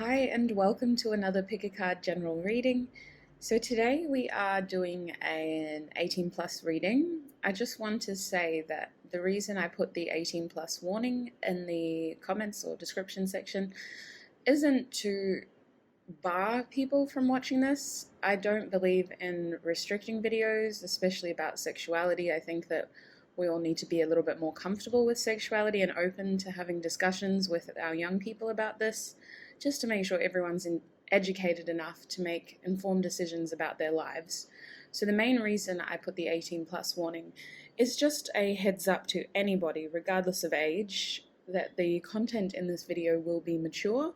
Hi and welcome to another Pick a Card general reading. So today we are doing an 18 plus reading. I just want to say that the reason I put the 18 plus warning in the comments or description section isn't to bar people from watching this. I don't believe in restricting videos, especially about sexuality. I think that we all need to be a little bit more comfortable with sexuality and open to having discussions with our young people about this, just to make sure everyone's educated enough to make informed decisions about their lives. So the main reason I put the 18 plus warning is just a heads up to anybody, regardless of age, that the content in this video will be mature.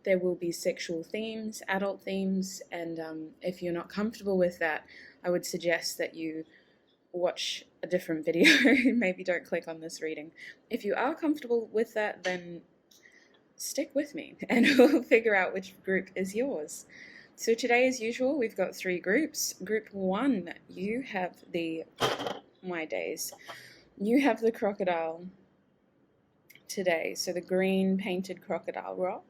There will be sexual themes, adult themes, and if you're not comfortable with that, I would suggest that you watch a different video. Maybe don't click on this reading. If you are comfortable with that, then stick with me and we'll figure out which group is yours. So today, as usual, we've got three groups. Group one, you have the, my days, you have the crocodile today. So the green painted crocodile rock.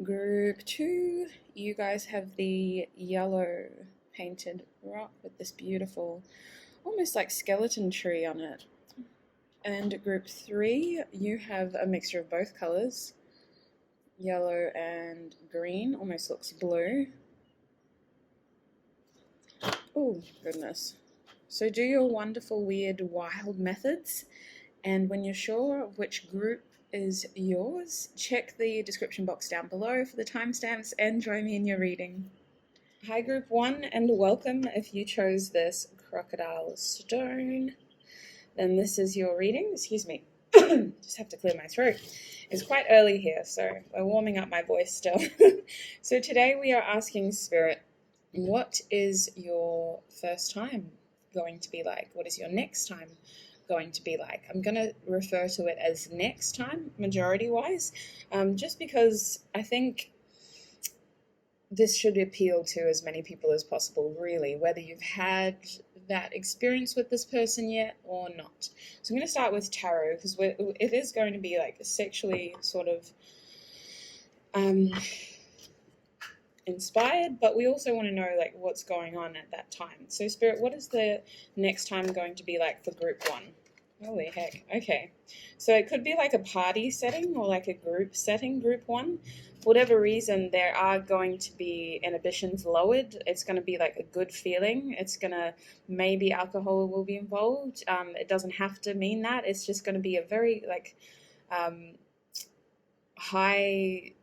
Group two, you guys have the yellow painted rock with this beautiful, almost like skeleton tree on it. And group three, you have a mixture of both colors. Yellow and green, almost looks blue. Oh, goodness. So do your wonderful, weird, wild methods. And when you're sure of which group is yours, check the description box down below for the timestamps and join me in your reading. Hi, group one, and welcome. If you chose this crocodile stone, then this is your reading. Excuse me. Just have to clear my throat. It's quite early here, so we're warming up my voice still. So today we are asking Spirit, what is your first time going to be like? What is your next time going to be like? I'm going to refer to it as next time, majority-wise, just because I think this should appeal to as many people as possible, really, whether you've had that experience with this person yet or not. So I'm going to start with tarot, because it is going to be like sexually sort of inspired, but we also want to know like what's going on at that time. So Spirit, what is the next time going to be like for group one? Holy heck. Okay. So it could be like a party setting or like a group setting, group one. For whatever reason, there are going to be inhibitions lowered. It's going to be like a good feeling. It's going to, maybe alcohol will be involved. It doesn't have to mean that. It's just going to be a very like high,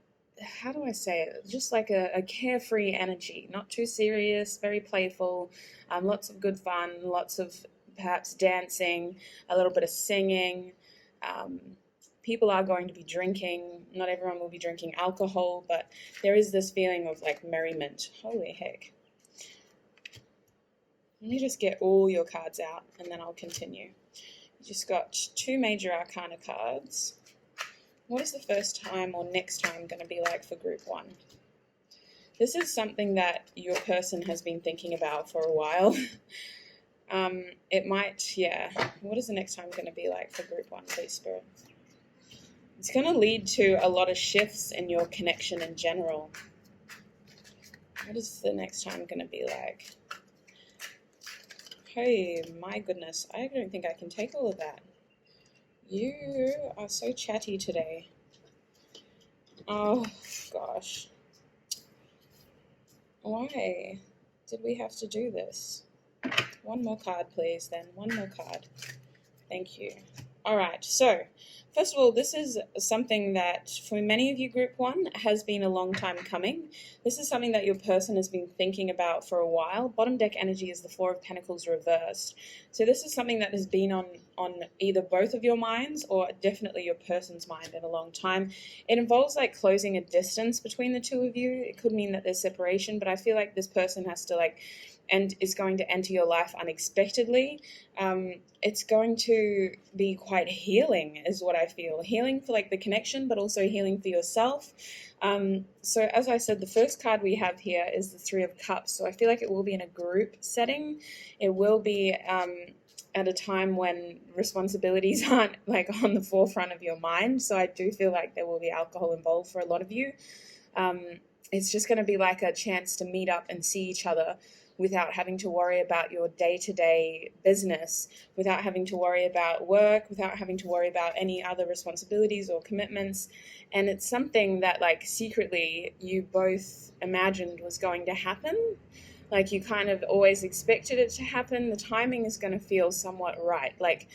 how do I say it? Just like a carefree energy, not too serious, very playful, lots of good fun, lots of perhaps dancing, a little bit of singing. People are going to be drinking. Not everyone will be drinking alcohol, but there is this feeling of like merriment. Holy heck. Let me just get all your cards out and then I'll continue. You just got two major arcana cards. What is the first time or next time going to be like for group one? This is something that your person has been thinking about for a while. It might, yeah. What is the next time going to be like for group one, please, Spirit? It's going to lead to a lot of shifts in your connection in general. What is the next time going to be like? Hey, my goodness. I don't think I can take all of that. You are so chatty today. Oh, gosh. Why did we have to do this? One more card, please, then. One more card. Thank you. All right, so first of all, this is something that for many of you, group one, has been a long time coming. This is something that your person has been thinking about for a while. Bottom deck energy is the Four of Pentacles reversed. So this is something that has been on either both of your minds or definitely your person's mind in a long time. It involves like closing a distance between the two of you. It could mean that there's separation, but I feel like this person has to like, and is going to enter your life unexpectedly. It's going to be quite healing is what I feel. Healing for like the connection, but also healing for yourself. So as I said, the first card we have here is the Three of Cups. So I feel like it will be in a group setting. It will be at a time when responsibilities aren't like on the forefront of your mind. So I do feel like there will be alcohol involved for a lot of you. It's just going to be like a chance to meet up and see each other without having to worry about your day-to-day business, without having to worry about work, without having to worry about any other responsibilities or commitments. And it's something that, like, secretly you both imagined was going to happen. Like, you kind of always expected it to happen. The timing is going to feel somewhat right. Like,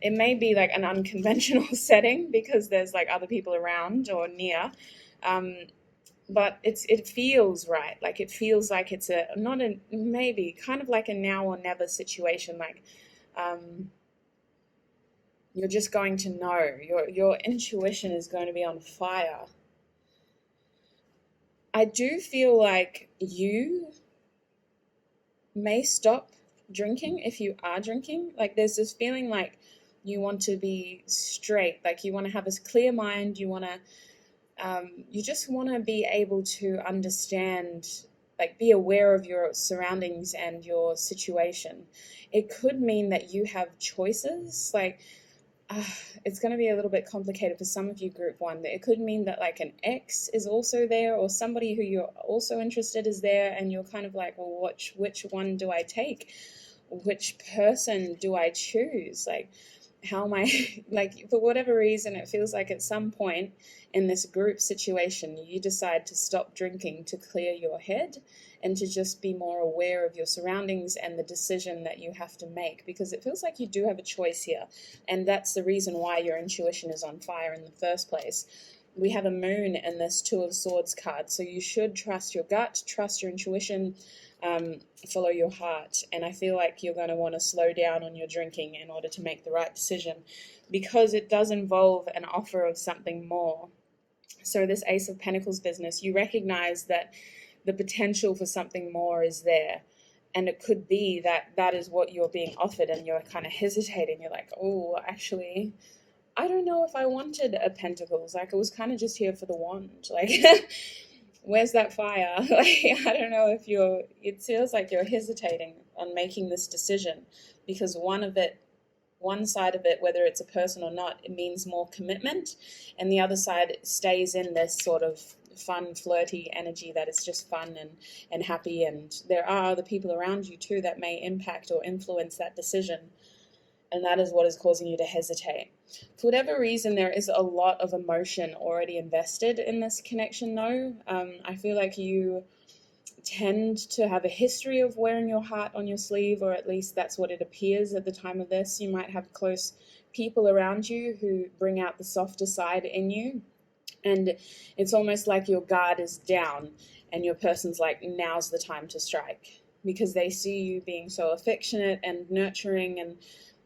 it may be like an unconventional setting because there's like other people around or near, but it feels right. Like, it feels like it's a not a maybe kind of like a now or never situation. Like, you're just going to know. Your intuition is going to be on fire. I do feel like you may stop drinking if you are drinking. Like, there's this feeling like you want to be straight, like you want to have a clear mind, you just want to be able to understand, like, be aware of your surroundings and your situation. It could mean that you have choices, like, it's going to be a little bit complicated for some of you, group one. It could mean that, like, an ex is also there, or somebody who you're also interested is there, and you're kind of like, well, which one do I take? Which person do I choose? Like, how am I, like, for whatever reason, it feels like at some point in this group situation, you decide to stop drinking to clear your head and to just be more aware of your surroundings and the decision that you have to make, because it feels like you do have a choice here. And that's the reason why your intuition is on fire in the first place. We have a moon in this Two of Swords card, so you should trust your gut, trust your intuition, follow your heart. And I feel like you're going to want to slow down on your drinking in order to make the right decision, because it does involve an offer of something more. So this Ace of Pentacles business, you recognize that the potential for something more is there. And it could be that that is what you're being offered, and you're kind of hesitating. You're like, oh, actually, I don't know if I wanted a Pentacles. Like, it was kind of just here for the wand. Like, where's that fire? Like, I don't know if it feels like you're hesitating on making this decision, because one side of it, whether it's a person or not, it means more commitment, and the other side stays in this sort of fun, flirty energy that is just fun and happy. And there are other people around you too that may impact or influence that decision, and that is what is causing you to hesitate. For whatever reason, there is a lot of emotion already invested in this connection, though. I feel like you tend to have a history of wearing your heart on your sleeve, or at least that's what it appears at the time of this. You might have close people around you who bring out the softer side in you, and it's almost like your guard is down and your person's like, now's the time to strike, because they see you being so affectionate and nurturing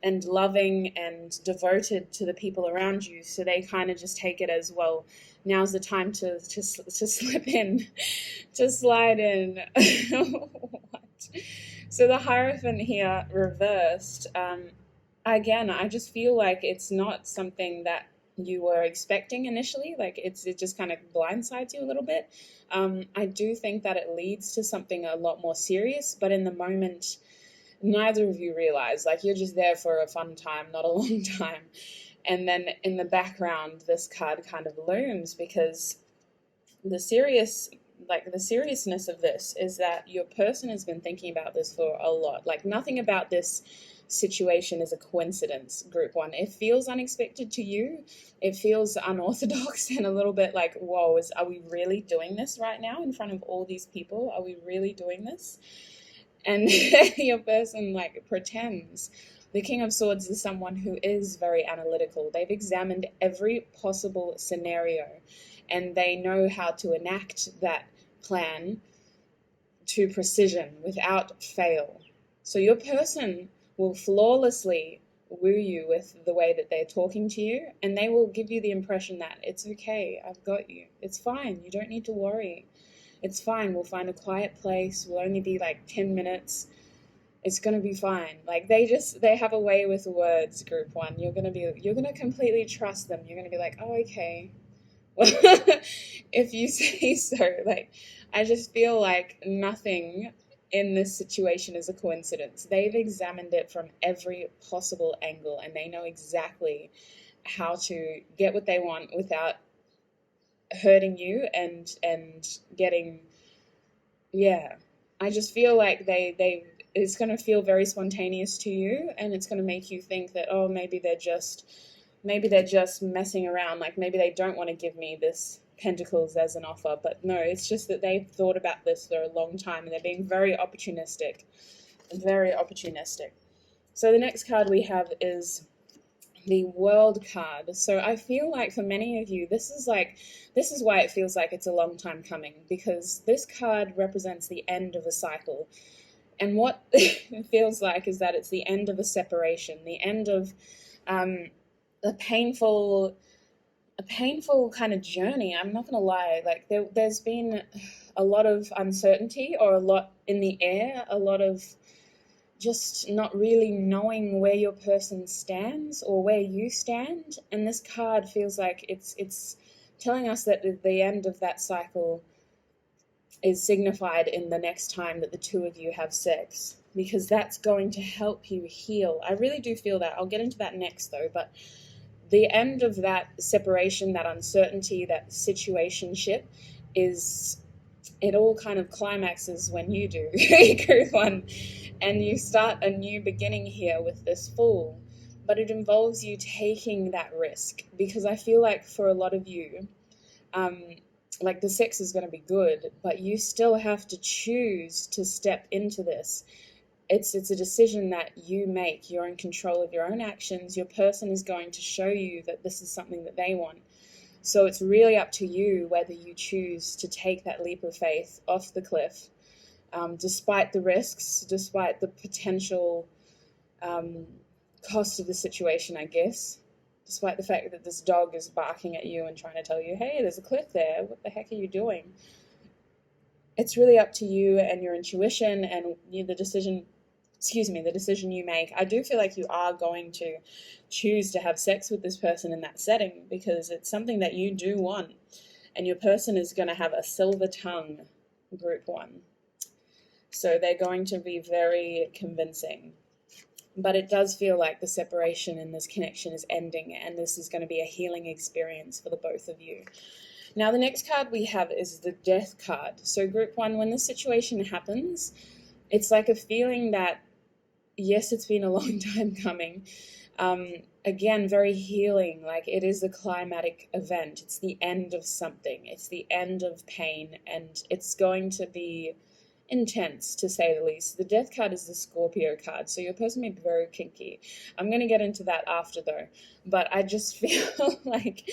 and loving and devoted to the people around you. So they kind of just take it as, well, now's the time to slip in, to slide in. What? So the Hierophant here reversed. Again, I just feel like it's not something that you were expecting initially. Like, it just kind of blindsides you a little bit. I do think that it leads to something a lot more serious, but in the moment, neither of you realize, like, you're just there for a fun time, not a long time. And then in the background, this card kind of looms, because the seriousness of this is that your person has been thinking about this for a lot. Like, nothing about this situation is a coincidence, group one. It feels unexpected to you. It feels unorthodox and a little bit like, whoa, are we really doing this right now in front of all these people? Are we really doing this? And your person, like, pretends. The King of Swords is someone who is very analytical. They've examined every possible scenario, and they know how to enact that plan to precision without fail. So your person will flawlessly woo you with the way that they're talking to you, and they will give you the impression that it's okay, I've got you, it's fine, you don't need to worry. It's fine, we'll find a quiet place, we'll only be like 10 minutes, it's going to be fine. Like, they have a way with words, group one. You're going to completely trust them. You're going to be like, oh, okay. Well, if you say so. Like, I just feel like nothing in this situation is a coincidence. They've examined it from every possible angle, and they know exactly how to get what they want without hurting you and getting, yeah, I just feel like they it's going to feel very spontaneous to you, and it's going to make you think that, oh, maybe they're just messing around, like maybe they don't want to give me this pentacles as an offer. But no, it's just that they've thought about this for a long time, and they're being very opportunistic, very opportunistic. So the next card we have is the World card. So I feel like for many of you, this is why it feels like it's a long time coming, because this card represents the end of a cycle. And what it feels like is that it's the end of a separation, the end of a painful kind of journey. I'm not going to lie. Like there's been a lot of uncertainty, or a lot in the air, a lot of just not really knowing where your person stands or where you stand. And this card feels like it's telling us that the end of that cycle is signified in the next time that the two of you have sex, because that's going to help you heal. I really do feel that. I'll get into that next though, but the end of that separation, that uncertainty, that situationship it all kind of climaxes when you do group one, and you start a new beginning here with this Fool. But it involves you taking that risk, because I feel like for a lot of you, like the sex is going to be good, but you still have to choose to step into this. It's a decision that you make. You're in control of your own actions. Your person is going to show you that this is something that they want. So it's really up to you whether you choose to take that leap of faith off the cliff, despite the risks, despite the potential cost of the situation, I guess, despite the fact that this dog is barking at you and trying to tell you, hey, there's a cliff there. What the heck are you doing? It's really up to you and your intuition and the decision you make. I do feel like you are going to choose to have sex with this person in that setting, because it's something that you do want, and your person is going to have a silver tongue, group one. So they're going to be very convincing. But it does feel like the separation in this connection is ending, and this is going to be a healing experience for the both of you. Now, the next card we have is the Death card. So group one, when this situation happens, it's like a feeling that, yes, it's been a long time coming. Again, very healing. Like it is a climatic event. It's the end of something. It's the end of pain, and it's going to be intense, to say the least. The Death card is the Scorpio card, so your person may be very kinky. I'm going to get into that after though, but I just feel like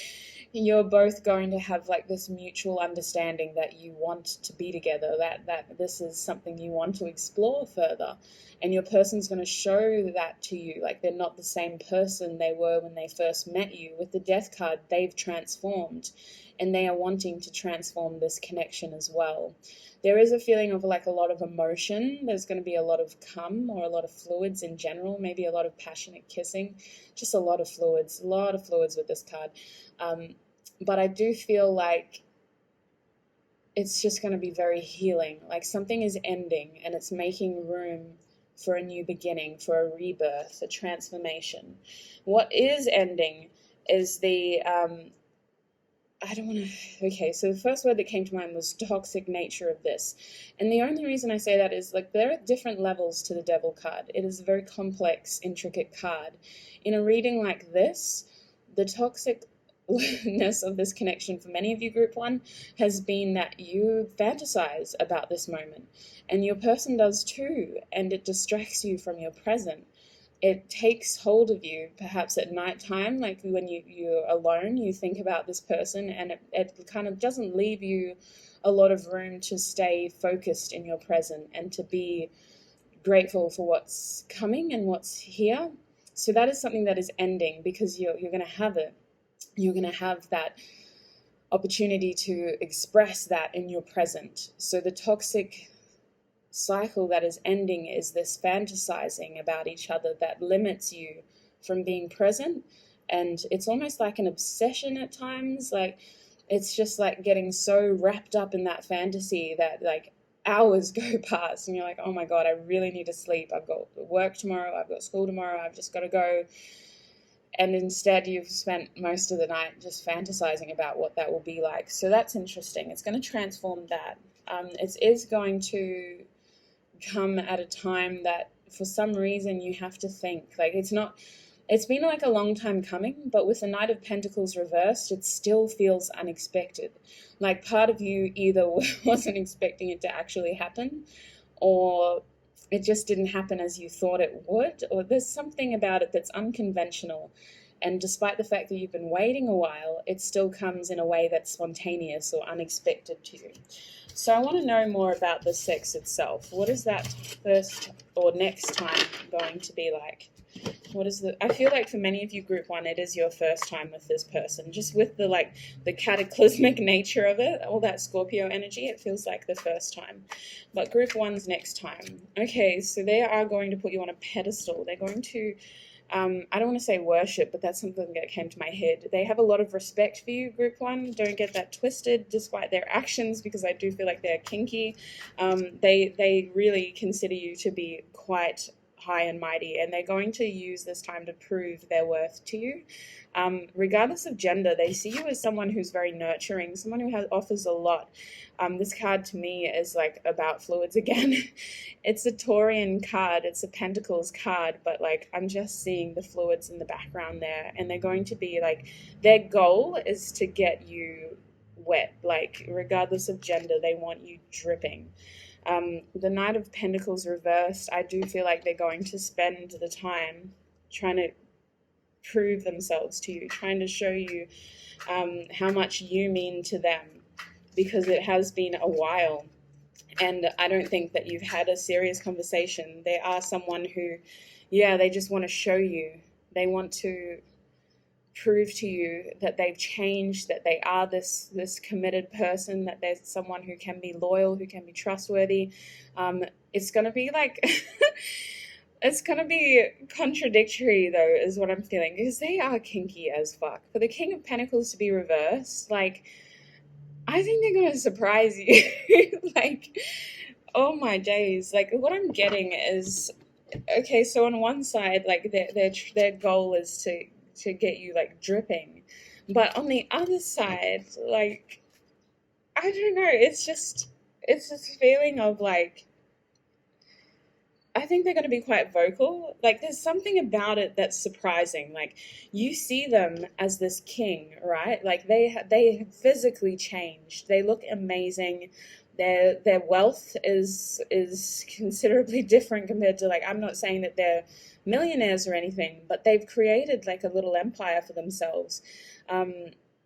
you're both going to have like this mutual understanding that you want to be together, that this is something you want to explore further, and your person's going to show that to you. Like they're not the same person they were when they first met you. With the Death card, they've transformed, and they are wanting to transform this connection as well. There is a feeling of like a lot of emotion. There's going to be a lot of cum, or a lot of fluids in general, maybe a lot of passionate kissing, just a lot of fluids with this card. But I do feel like it's just going to be very healing. Like something is ending, and it's making room for a new beginning, for a rebirth, a transformation. What is ending is the okay, so the first word that came to mind was toxic nature of this. And the only reason I say that is like there are different levels to the Devil card. It is a very complex, intricate card. In a reading like this, the toxicness of this connection for many of you, group one, has been that you fantasize about this moment, and your person does too, and it distracts you from your present. It takes hold of you, perhaps at nighttime, like when you're alone, you think about this person, and it kind of doesn't leave you a lot of room to stay focused in your present and to be grateful for what's coming and what's here. So that is something that is ending, because you're going to have it. You're going to have that opportunity to express that in your present. So the toxic cycle that is ending is this fantasizing about each other that limits you from being present, and it's almost like an obsession at times. Like it's just like getting so wrapped up in that fantasy that like hours go past and you're like, oh my god, I really need to sleep, I've got work tomorrow, I've got school tomorrow, I've just got to go. and instead you've spent most of the night just fantasizing about what that will be like. So that's interesting. It's going to transform that. It is going to come at a time that for some reason you have to think. Like, it's been like a long time coming, but with the Knight of Pentacles reversed, it still feels unexpected. Like, part of you either wasn't expecting it to actually happen, or it just didn't happen as you thought it would, or there's something about it that's unconventional. And despite the fact that you've been waiting a while, it still comes in a way that's spontaneous or unexpected to you. So I want to know more about the sex itself. What is that first or next time going to be like? I feel like for many of you, group 1, it is your first time with this person. Just with the cataclysmic nature of it, all that Scorpio energy, it feels like the first time. But group 1's next time. Okay, so they are going to put you on a pedestal. They're going to, I don't want to say worship, but that's something that came to my head. They have a lot of respect for you, group 1. Don't get that twisted, despite their actions, because I do feel like they're kinky. They really consider you to be quite high and mighty, and they're going to use this time to prove their worth to you. Regardless of gender, they see you as someone who's very nurturing, someone who offers a lot. This card to me is like about fluids again. It's a Taurian card, it's a Pentacles card, but like I'm just seeing the fluids in the background there, and they're going to be like, their goal is to get you wet. Like, regardless of gender, they want you dripping. The Knight of Pentacles reversed, I do feel like they're going to spend the time trying to prove themselves to you, trying to show you how much you mean to them, because it has been a while, and I don't think that you've had a serious conversation. They are someone who, they just want to show you. They want to prove to you that they've changed, that they are this committed person, that there's someone who can be loyal, who can be trustworthy. It's going to be like, it's going to be contradictory though, is what I'm feeling, because they are kinky as fuck. For the King of Pentacles to be reversed, like, I think they're going to surprise you. Like, oh my days. Like, what I'm getting is, okay, so on one side, like, their goal is to get you like dripping, but on the other side, like, I don't know, it's this feeling of like, I think they're going to be quite vocal. Like, there's something about it that's surprising. Like, you see them as this king, right? Like, they physically changed. They look amazing. Their wealth is considerably different compared to, like, I'm not saying that they're millionaires or anything, but they've created like a little empire for themselves.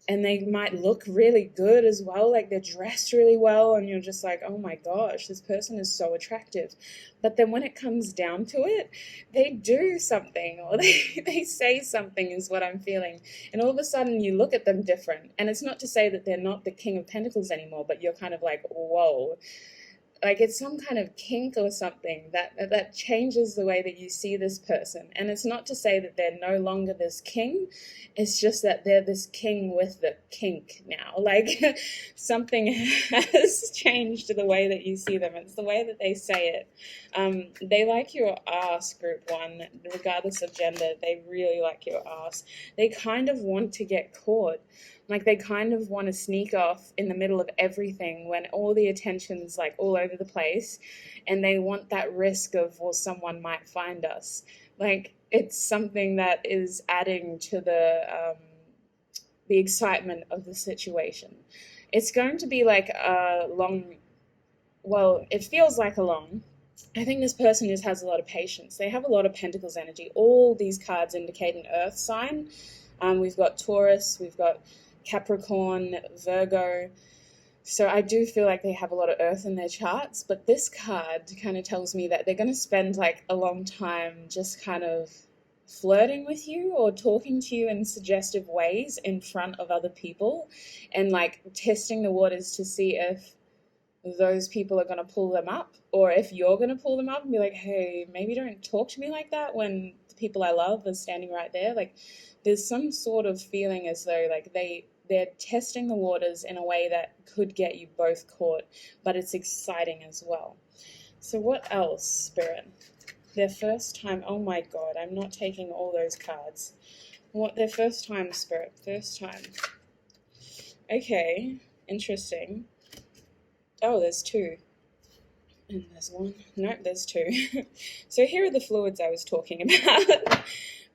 And they might look really good as well, like they're dressed really well, and you're just like, oh my gosh, this person is so attractive. But then when it comes down to it, they do something, or they say something, is what I'm feeling. And all of a sudden you look at them different. And it's not to say that they're not the King of Pentacles anymore, but you're kind of like, whoa. Like, it's some kind of kink or something that changes the way that you see this person. And it's not to say that they're no longer this king. It's just that they're this king with the kink now. Like, something has changed the way that you see them. It's the way that they say it. They like your ass, group 1, regardless of gender. They really like your ass. They kind of want to get caught. Like, they kind of want to sneak off in the middle of everything when all the attention's like all over the place, and they want that risk of, well, someone might find us. Like, it's something that is adding to the excitement of the situation. It's going to be like a long, well, it feels like a long. I think this person just has a lot of patience. They have a lot of Pentacles energy. All these cards indicate an earth sign. We've got Taurus, we've got Capricorn, Virgo. So I do feel like they have a lot of earth in their charts, but this card kind of tells me that they're going to spend like a long time just kind of flirting with you or talking to you in suggestive ways in front of other people, and like testing the waters to see if those people are going to pull them up, or if you're going to pull them up and be like, hey, maybe don't talk to me like that when the people I love are standing right there. Like, there's some sort of feeling as though like they're testing the waters in a way that could get you both caught, but it's exciting as well. So what else, Spirit? Their first time, oh my God, I'm not taking all those cards. What their first time, Spirit, first time. Okay, interesting. Oh, there's two. And there's one. Nope, there's two. So here are the fluids I was talking about.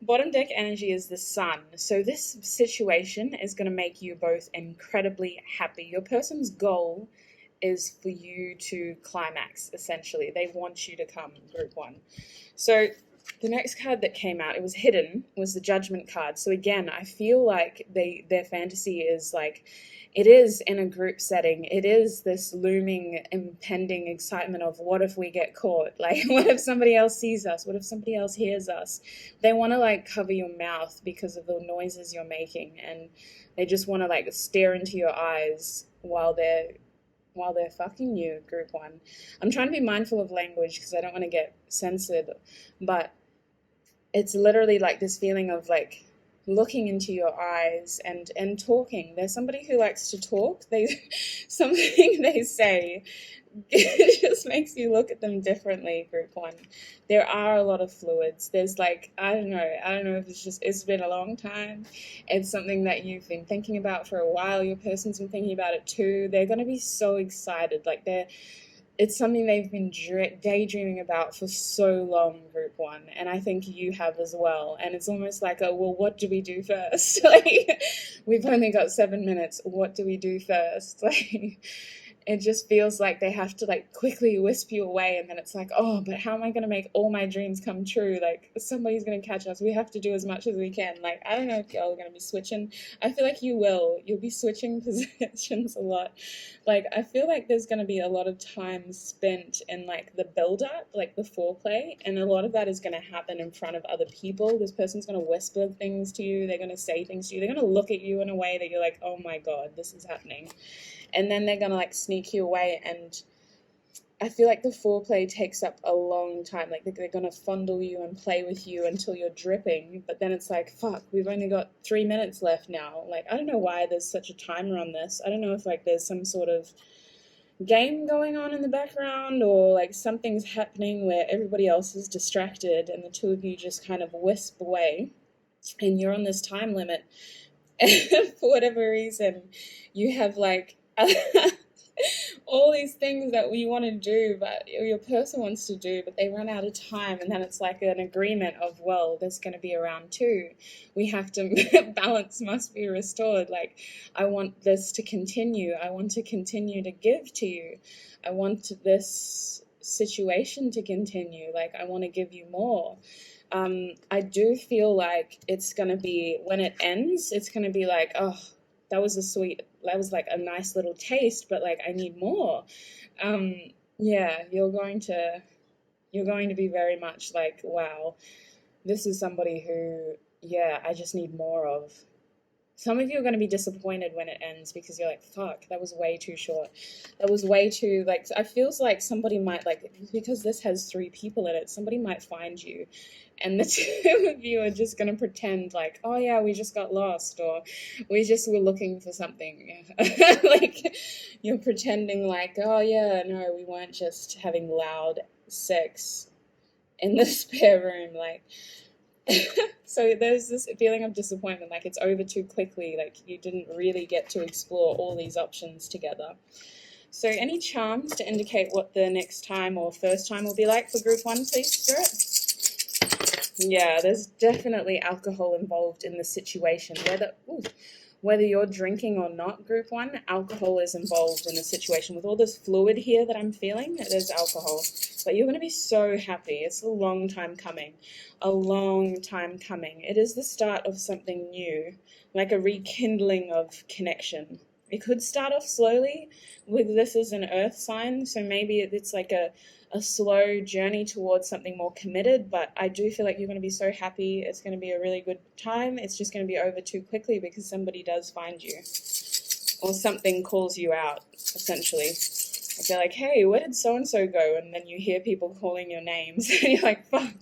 Bottom deck energy is the sun. So this situation is going to make you both incredibly happy. Your person's goal is for you to climax, essentially. They want you to come, group one. So the next card that came out, it was hidden, was the Judgment card. So again, I feel like their fantasy is like, it is in a group setting. It is this looming, impending excitement of what if we get caught? Like, what if somebody else sees us? What if somebody else hears us? They want to like cover your mouth because of the noises you're making, and they just want to like stare into your eyes while they're fucking you, group one. I'm trying to be mindful of language because I don't want to get censored, but it's literally like this feeling of like looking into your eyes and talking. There's somebody who likes to talk. Something they say, it just makes you look at them differently, group one. There are a lot of fluids. There's like, I don't know if it's been a long time. It's something that you've been thinking about for a while. Your person's been thinking about it too. They're going to be so excited. Like it's something they've been daydreaming about for so long, group one, and I think you have as well. And it's almost like, well, what do we do first? Like, we've only got 7 minutes. What do we do first? Like, it just feels like they have to like quickly wisp you away, and then it's like, oh, but how am I going to make all my dreams come true? Like, somebody's going to catch us. We have to do as much as we can. Like, I don't know if y'all are going to be switching. I feel like you'll be switching positions a lot. Like, I feel like there's going to be a lot of time spent in like the build up, like the foreplay, and a lot of that is going to happen in front of other people. This person's going to whisper things to you. They're going to say things to you. They're going to look at you in a way that you're like, oh my God, this is happening. And then they're going to like sneak you away, and I feel like the foreplay takes up a long time. Like, they're going to fondle you and play with you until you're dripping, but then it's like, fuck, we've only got 3 minutes left now. Like, I don't know why there's such a timer on this. I don't know if like there's some sort of game going on in the background, or like something's happening where everybody else is distracted and the two of you just kind of wisp away, and you're on this time limit. And for whatever reason, you have like all these things that you want to do, but your person wants to do, but they run out of time, and then it's like an agreement of, well, there's going to be a round two. We have to, balance must be restored. Like, I want this to continue. I want to continue to give to you. I want this situation to continue. Like, I want to give you more. I do feel like it's going to be, when it ends, it's going to be like, oh, that was like a nice little taste, but like, I need more. Yeah, you're going to be very much like, wow, this is somebody who, yeah, I just need more of. Some of you are going to be disappointed when it ends because you're like, fuck, that was way too short. That was way too, like, I feels like somebody might, like, because this has 3 people in it, somebody might find you, and the 2 of you are just going to pretend like, oh yeah, we just got lost, or we just were looking for something. Like, you're pretending like, oh yeah, no, we weren't just having loud sex in the spare room, like. So there's this feeling of disappointment, like it's over too quickly, like you didn't really get to explore all these options together. So any charms to indicate what the next time or first time will be like for group 1, please, Spirit? Yeah, there's definitely alcohol involved in the situation. Whether you're drinking or not, group 1, alcohol is involved in the situation. With all this fluid here that I'm feeling, there's alcohol. But you're going to be so happy. It's a long time coming. A long time coming. It is the start of something new, like a rekindling of connection. It could start off slowly with this as an earth sign, so maybe it's like a slow journey towards something more committed, but I do feel like you're going to be so happy. It's going to be a really good time. It's just going to be over too quickly because somebody does find you, or something calls you out, essentially. Like, they're like, hey, where did so-and-so go? And then you hear people calling your names, and you're like, fuck,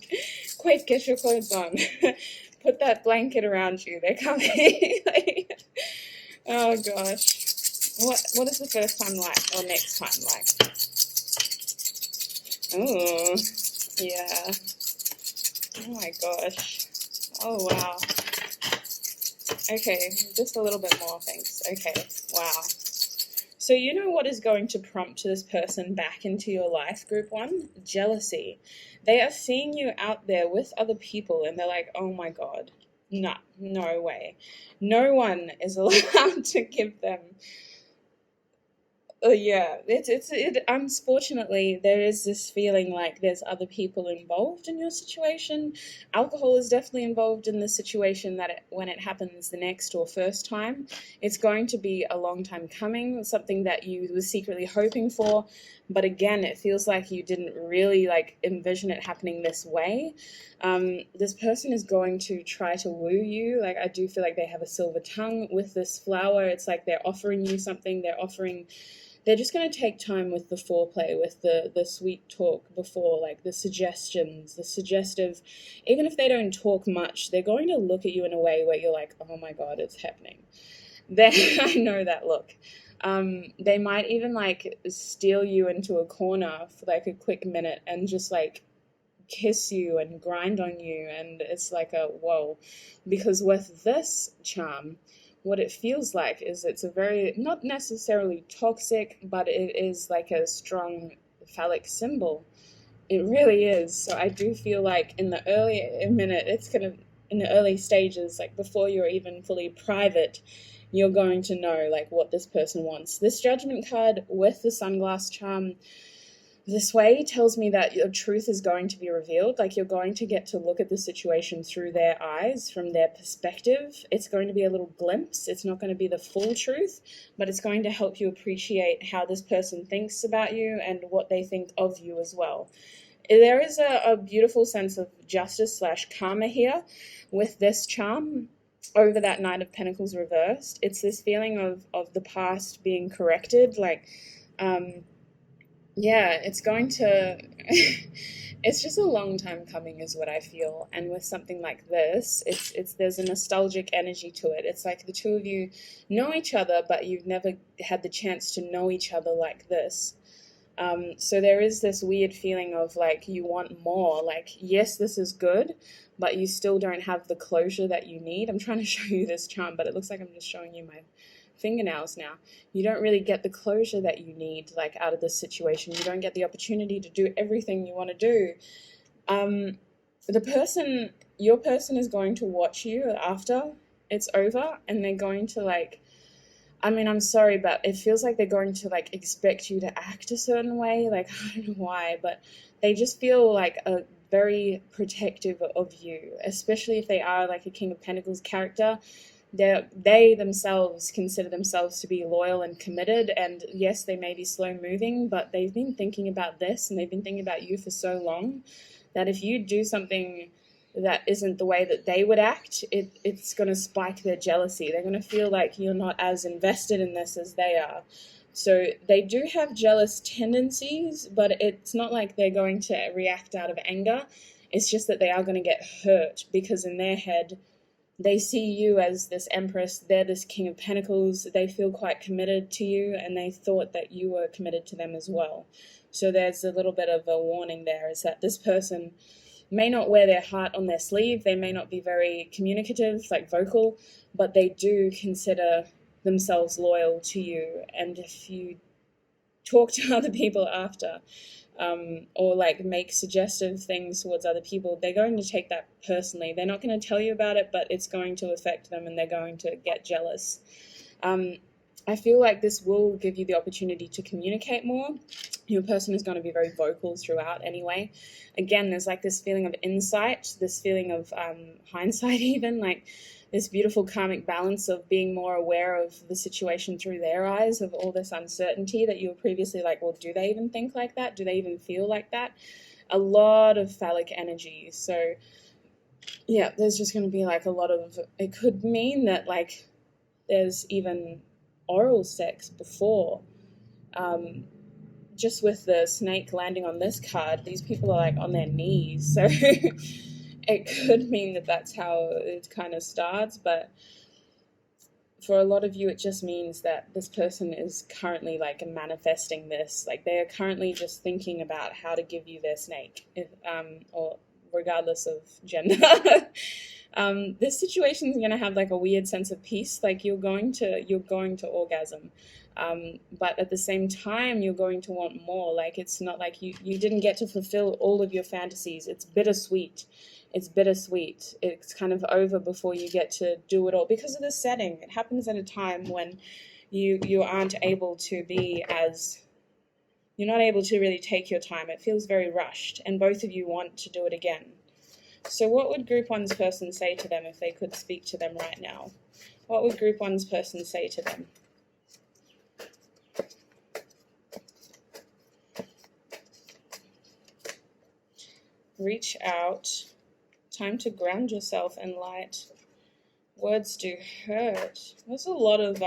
quick, get your clothes on. Put that blanket around you. They're coming. Like, oh, gosh. What is the first time like, or next time like? Oh, yeah. Oh, my gosh. Oh, wow. Okay, just a little bit more, thanks. Okay, wow. So you know what is going to prompt this person back into your life, group one? Jealousy. They are seeing you out there with other people and they're like, oh my God, no way. No one is allowed to give them. Yeah, unfortunately, there is this feeling like there's other people involved in your situation. Alcohol is definitely involved in the situation that when it happens the next or first time, it's going to be a long time coming, something that you were secretly hoping for. But again, it feels like you didn't really like envision it happening this way. This person is going to try to woo you. Like, I do feel like they have a silver tongue with this flower. It's like they're offering you something. They're just going to take time with the foreplay, with the sweet talk before, like the suggestions, the suggestive. Even if they don't talk much, they're going to look at you in a way where you're like, oh my God, it's happening. I know that look. They might even like steal you into a corner for like a quick minute and just like kiss you and grind on you. And it's like a whoa. Because with this charm, what it feels like is it's a very, not necessarily toxic, but it is like a strong phallic symbol. It really is. So I do feel like in the early stages, like before you're even fully private, you're going to know like what this person wants. This judgment card with the sunglass charm this way tells me that your truth is going to be revealed. Like, you're going to get to look at the situation through their eyes, from their perspective. It's going to be a little glimpse. It's not going to be the full truth, but it's going to help you appreciate how this person thinks about you and what they think of you as well. There is a beautiful sense of justice / karma here with this charm over that Knight of Pentacles reversed. It's this feeling of the past being corrected. Like, yeah, it's going to, it's just a long time coming is what I feel. And with something like this, there's a nostalgic energy to it. It's like the two of you know each other, but you've never had the chance to know each other like this. So there is this weird feeling of like you want more. Like, yes, this is good, but you still don't have the closure that you need. I'm trying to show you this charm, but it looks like I'm just showing you my fingernails now. You don't really get the closure that you need, like, out of this situation. You don't get the opportunity to do everything you want to do. Your person is going to watch you after it's over, and they're going to like, I mean, I'm sorry, but it feels like they're going to like expect you to act a certain way. Like, I don't know why, but they just feel like a very protective of you, especially if they are like a King of Pentacles character. They themselves consider themselves to be loyal and committed, and yes, they may be slow moving, but they've been thinking about this and they've been thinking about you for so long that if you do something that isn't the way that they would act, it's going to spike their jealousy. They're going to feel like you're not as invested in this as they are. So they do have jealous tendencies, but it's not like they're going to react out of anger. It's just that they are going to get hurt because in their head, they see you as this empress, they're this King of Pentacles, they feel quite committed to you, and they thought that you were committed to them as well. So there's a little bit of a warning there, is that this person may not wear their heart on their sleeve, they may not be very communicative, like vocal, but they do consider themselves loyal to you. And if you talk to other people after, or like make suggestive things towards other people, they're going to take that personally. They're not going to tell you about it, but it's going to affect them and they're going to get jealous. I feel like this will give you the opportunity to communicate more. Your person is going to be very vocal throughout anyway. Again, there's like this feeling of insight, this feeling of hindsight even, like this beautiful karmic balance of being more aware of the situation through their eyes, of all this uncertainty that you were previously like, well, do they even think like that? Do they even feel like that? A lot of phallic energy. So yeah, there's just going to be like a lot of, it could mean that like there's even oral sex before. Just with the snake landing on this card, these people are like on their knees. So it could mean that that's how it kind of starts, but for a lot of you, it just means that this person is currently like manifesting this. Like they are currently just thinking about how to give you their snake, or regardless of gender. This situation is going to have like a weird sense of peace. Like you're going to orgasm. But at the same time, you're going to want more. Like it's not like you didn't get to fulfill all of your fantasies. It's bittersweet. It's bittersweet. It's kind of over before you get to do it all because of the setting. It happens at a time when you aren't able to be as you're not able to really take your time. It feels very rushed, and both of you want to do it again. So what would Group 1's person say to them if they could speak to them right now? What would Group 1's person say to them? Reach out. Time to ground yourself in light. Words do hurt. There's a lot of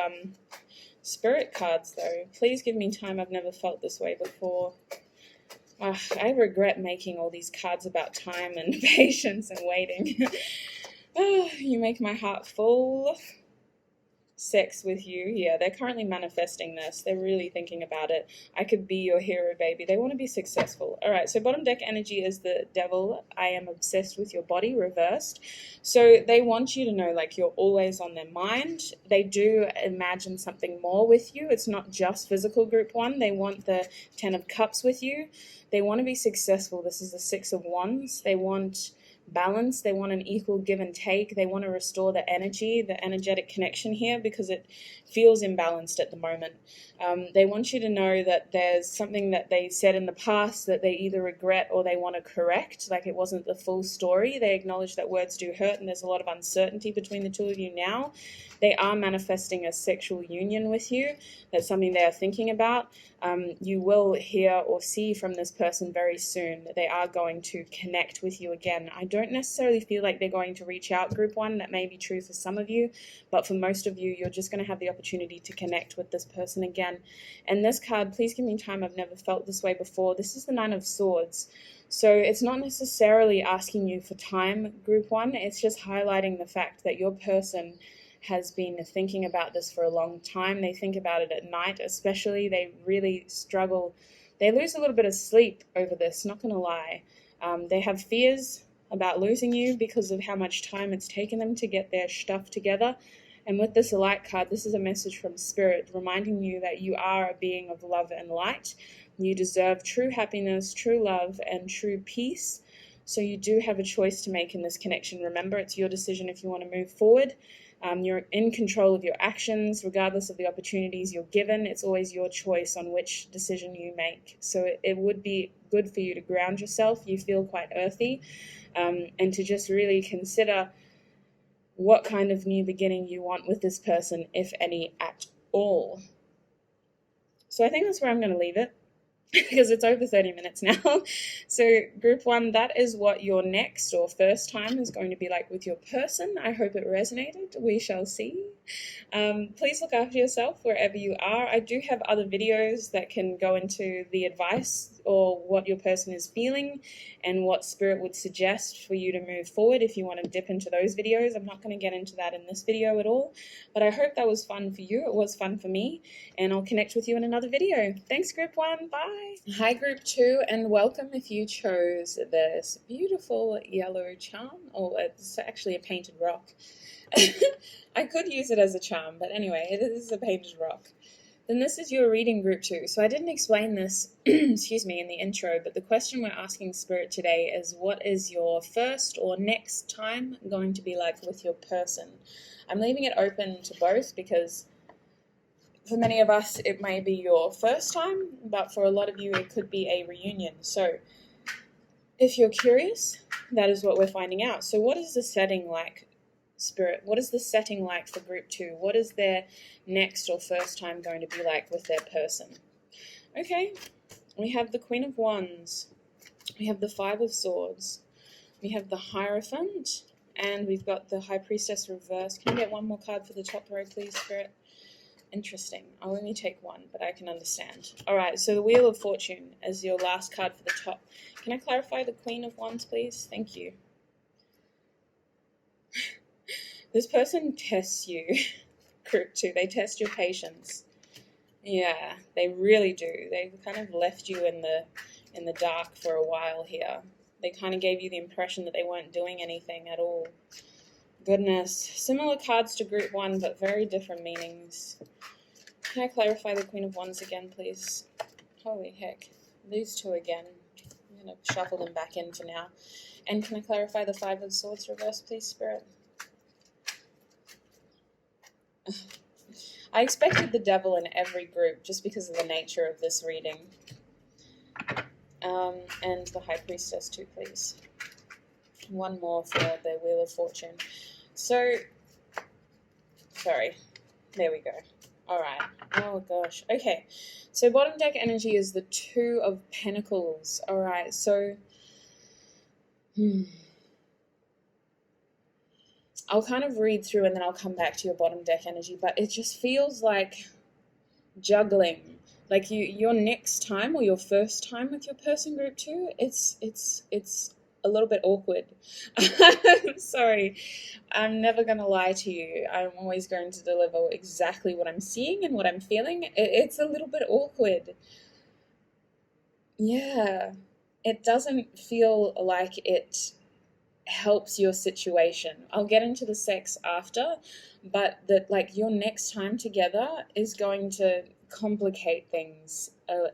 spirit cards though. Please give me time. I've never felt this way before. I regret making all these cards about time and patience and waiting. You make my heart full. Sex with you. Yeah, they're currently manifesting this. They're really thinking about it. I could be your hero, baby. They want to be successful. All right, so bottom deck energy is the devil. I am obsessed with your body, reversed. So they want you to know, like, you're always on their mind. They do imagine something more with you. It's not just physical, Group 1. They want the 10 of Cups with you. They want to be successful. This is the 6 of Wands. They want balance. They want an equal give and take. They want to restore the energy, the energetic connection here, because it feels imbalanced at the moment. They want you to know that there's something that they said in the past that they either regret or they want to correct, like it wasn't the full story. They acknowledge that words do hurt and there's a lot of uncertainty between the two of you now. They are manifesting a sexual union with you. That's something they are thinking about. You will hear or see from this person very soon. They are going to connect with you again. I don't necessarily feel like they're going to reach out, Group 1. That may be true for some of you, but for most of you, you're just going to have the opportunity to connect with this person again. And this card, please give me time. I've never felt this way before. This is the 9 of Swords. So it's not necessarily asking you for time, Group 1. It's just highlighting the fact that your person has been thinking about this for a long time. They think about it at night especially. They really struggle. They lose a little bit of sleep over this, not going to lie. They have fears about losing you because of how much time it's taken them to get their stuff together. And with this light card, this is a message from Spirit reminding you that you are a being of love and light. You deserve true happiness, true love, and true peace. So you do have a choice to make in this connection. Remember, it's your decision if you want to move forward. You're in control of your actions, regardless of the opportunities you're given. It's always your choice on which decision you make. So it would be good for you to ground yourself. You feel quite earthy, and to just really consider what kind of new beginning you want with this person, if any at all. So I think that's where I'm going to leave it. Because it's over 30 minutes now. So Group 1, that is what your next or first time is going to be like with your person. I hope it resonated. We shall see. Please look after yourself wherever you are. I do have other videos that can go into the advice or what your person is feeling and what Spirit would suggest for you to move forward if you want to dip into those videos. I'm not going to get into that in this video at all, but I hope that was fun for you. It was fun for me, and I'll connect with you in another video. Thanks, Group 1. Bye. Hi, Group 2, and welcome if you chose this beautiful yellow charm. Oh, it's actually a painted rock. I could use it as a charm, but anyway, it is a painted rock. Then this is your reading, Group 2. So I didn't explain this, excuse me, in the intro, but the question we're asking Spirit today is, what is your first or next time going to be like with your person? I'm leaving it open to both because for many of us, it may be your first time, but for a lot of you, it could be a reunion. So if you're curious, that is what we're finding out. So what is the setting like, Spirit? What is the setting like for Group 2? What is their next or first time going to be like with their person? Okay, we have the Queen of Wands. We have the 5 of Swords. We have the Hierophant. And we've got the High Priestess reversed. Can I get one more card for the top row, please, Spirit? Interesting. I'll only take one, but I can understand. All right, so the Wheel of Fortune is your last card for the top. Can I clarify the Queen of Wands, please? Thank you. This person tests you, Group 2. They test your patience. Yeah, they really do. They've kind of left you in the dark for a while here. They kind of gave you the impression that they weren't doing anything at all. Goodness. Similar cards to group 1, but very different meanings. Can I clarify the Queen of Wands again, please? Holy heck. These two again. I'm going to shuffle them back in for now. And can I clarify the Five of Swords reverse, please, Spirit? I expected the Devil in every group just because of the nature of this reading. And the High Priestess too, please. One more for the Wheel of Fortune. So, sorry. There we go. Alright. Oh gosh. Okay. So bottom deck energy is the Two of Pentacles. Alright, so I'll kind of read through and then I'll come back to your bottom deck energy, but it just feels like juggling. Like your next time or your first time with your person group 2, it's a little bit awkward. I'm sorry. I'm never going to lie to you. I'm always going to deliver exactly what I'm seeing and what I'm feeling. It's a little bit awkward. Yeah. It doesn't feel like it helps your situation. I'll get into the sex after, but that like your next time together is going to complicate things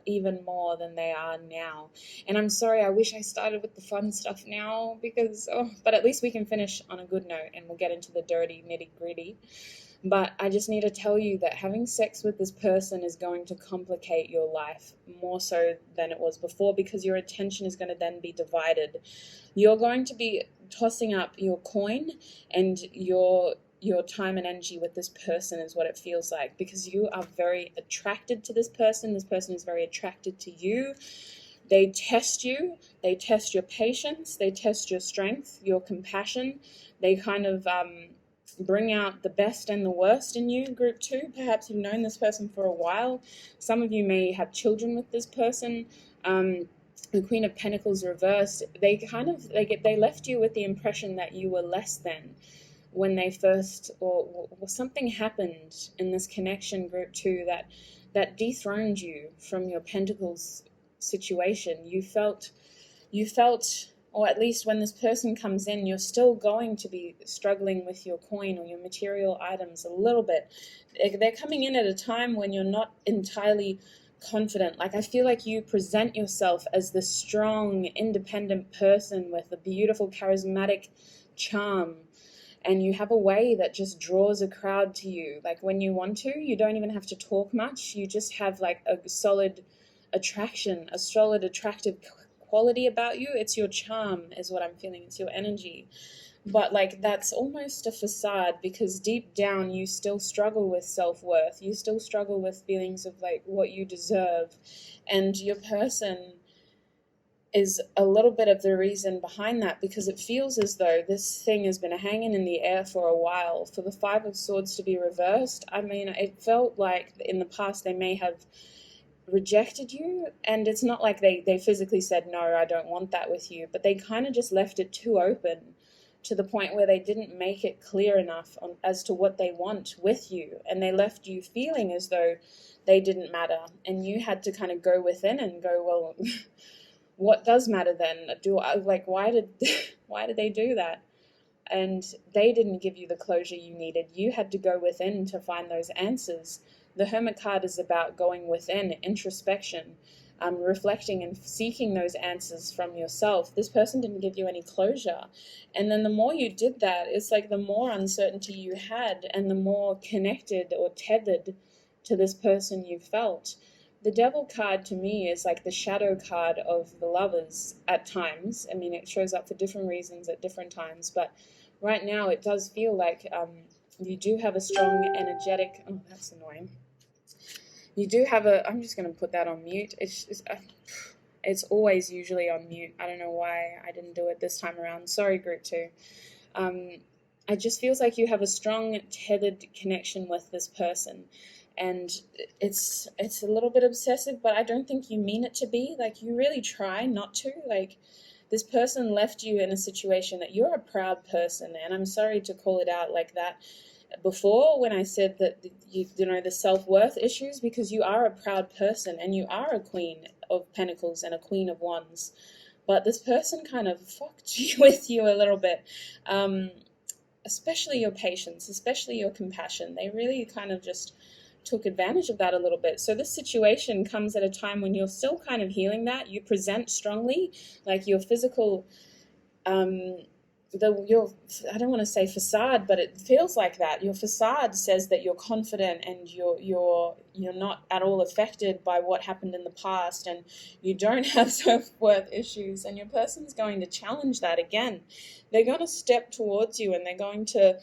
even more than they are now. And I'm sorry, I wish I started with the fun stuff now because but at least we can finish on a good note and we'll get into the dirty nitty-gritty. But I just need to tell you that having sex with this person is going to complicate your life more so than it was before, because your attention is going to then be divided. You're going to be tossing up your coin and your time and energy with this person is what it feels like, because you are very attracted to this person. This person is very attracted to you. They test you. They test your patience. They test your strength, your compassion. They kind of bring out the best and the worst in you, group 2. Perhaps you've known this person for a while. Some of you may have children with this person. The Queen of Pentacles reversed, they left you with the impression that you were less than when they first, or something happened in this connection, group 2, that dethroned you from your Pentacles situation. You felt, or at least when this person comes in, you're still going to be struggling with your coin or your material items a little bit. They're coming in at a time when you're not entirely confident. Like, I feel like you present yourself as this strong, independent person with a beautiful, charismatic charm, and you have a way that just draws a crowd to you. Like, when you want to, you don't even have to talk much. You just have like a solid attraction, a solid attractive quality about you. It's your charm is what I'm feeling. It's your energy. But like, that's almost a facade, because deep down you still struggle with self-worth. You still struggle with feelings of like what you deserve. And your person is a little bit of the reason behind that, because it feels as though this thing has been hanging in the air for a while. For the Five of Swords to be reversed, I mean, it felt like in the past they may have rejected you, and it's not like they physically said, no, I don't want that with you, but they kind of just left it too open, to the point where they didn't make it clear enough as to what they want with you, and they left you feeling as though they didn't matter, and you had to kind of go within and go, well, what does matter then? Why did they do that? And they didn't give you the closure you needed. You had to go within to find those answers. The Hermit card is about going within, introspection, reflecting and seeking those answers from yourself. This person didn't give you any closure. And then the more you did that, it's like the more uncertainty you had and the more connected or tethered to this person you felt. The Devil card to me is like the shadow card of the lovers at times. I mean, it shows up for different reasons at different times, but right now it does feel like you do have a strong, energetic... Oh, that's annoying. You do have I'm just going to put that on mute. It's always usually on mute. I don't know why I didn't do it this time around. Sorry, group 2. It just feels like you have a strong, tethered connection with this person. And it's a little bit obsessive, but I don't think you mean it to be. Like, you really try not to. Like, this person left you in a situation that you're a proud person, and I'm sorry to call it out like that before when I said that the self-worth issues, because you are a proud person and you are a Queen of Pentacles and a Queen of Wands, but this person kind of fucked with you a little bit. especially your patience, especially your compassion. They really kind of just took advantage of that a little bit. So this situation comes at a time when you're still kind of healing that. You present strongly, like your physical, your, I don't want to say facade, but it feels like that. Your facade says that you're confident and you're not at all affected by what happened in the past, and you don't have self-worth issues, and your person's going to challenge that again. They're going to step towards you, and they're going to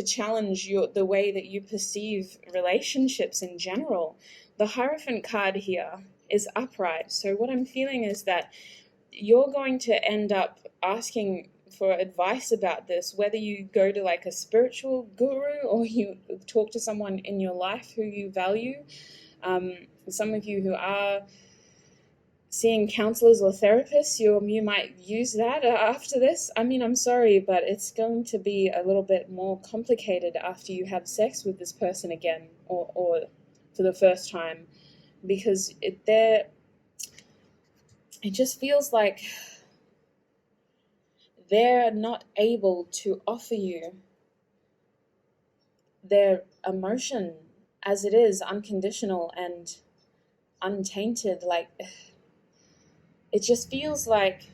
challenge the way that you perceive relationships in general. The Hierophant card here is upright. So what I'm feeling is that you're going to end up asking for advice about this, whether you go to like a spiritual guru or you talk to someone in your life who you value. Some of you who are seeing counselors or therapists, you might use that after this. I mean, I'm sorry, but it's going to be a little bit more complicated after you have sex with this person again, or for the first time, because it just feels like they're not able to offer you their emotion as it is, unconditional and untainted. Like, it just feels like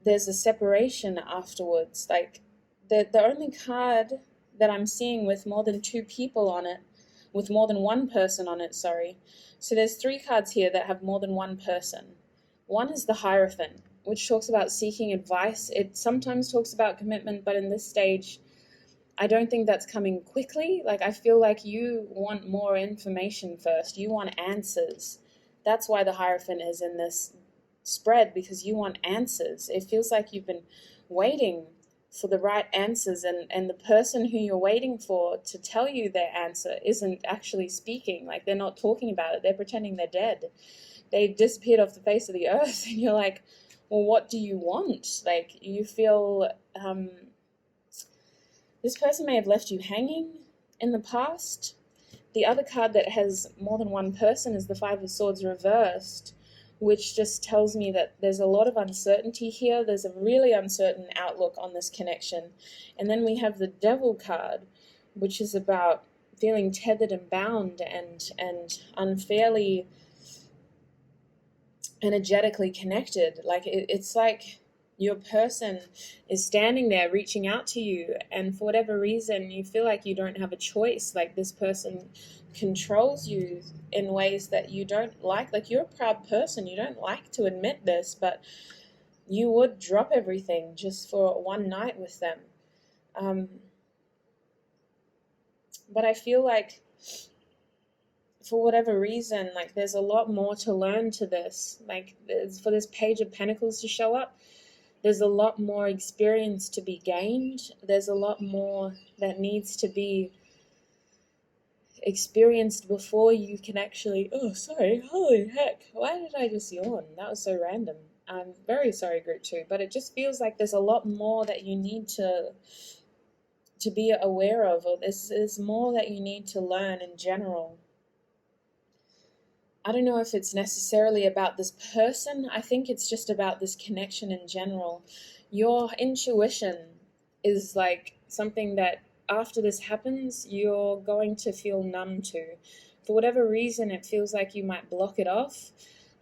there's a separation afterwards. Like, the only card that I'm seeing with more than two people on it, with more than one person on it, sorry. So there's three cards here that have more than one person. One is the Hierophant, which talks about seeking advice. It sometimes talks about commitment, but in this stage, I don't think that's coming quickly. Like, I feel like you want more information first. You want answers. That's why the Hierophant is in this spread, because you want answers. It feels like you've been waiting for the right answers, and the person who you're waiting for to tell you their answer isn't actually speaking. Like, they're not talking about it. They're pretending they're dead. They disappeared off the face of the earth, and you're like, well, what do you want? Like, you feel this person may have left you hanging in the past. The other card that has more than one person is the Five of Swords reversed, which just tells me that there's a lot of uncertainty here. There's a really uncertain outlook on this connection. And then we have the Devil card, which is about feeling tethered and bound and unfairly energetically connected. Like, it's like your person is standing there reaching out to you, and for whatever reason you feel like you don't have a choice. Like, this person controls you in ways that you don't like. Like, you're a proud person, you don't like to admit this, but you would drop everything just for one night with them. But I feel like, for whatever reason, like, there's a lot more to learn to this. Like, for this Page of Pentacles to show up, there's a lot more experience to be gained. There's a lot more that needs to be experienced before you can actually, oh, sorry, holy heck, why did I just yawn? That was so random. I'm very sorry, Group 2, but it just feels like there's a lot more that you need to be aware of, or there's more that you need to learn in general. I don't know if it's necessarily about this person. I think it's just about this connection in general. Your intuition is like something that after this happens, you're going to feel numb to. For whatever reason, it feels like you might block it off.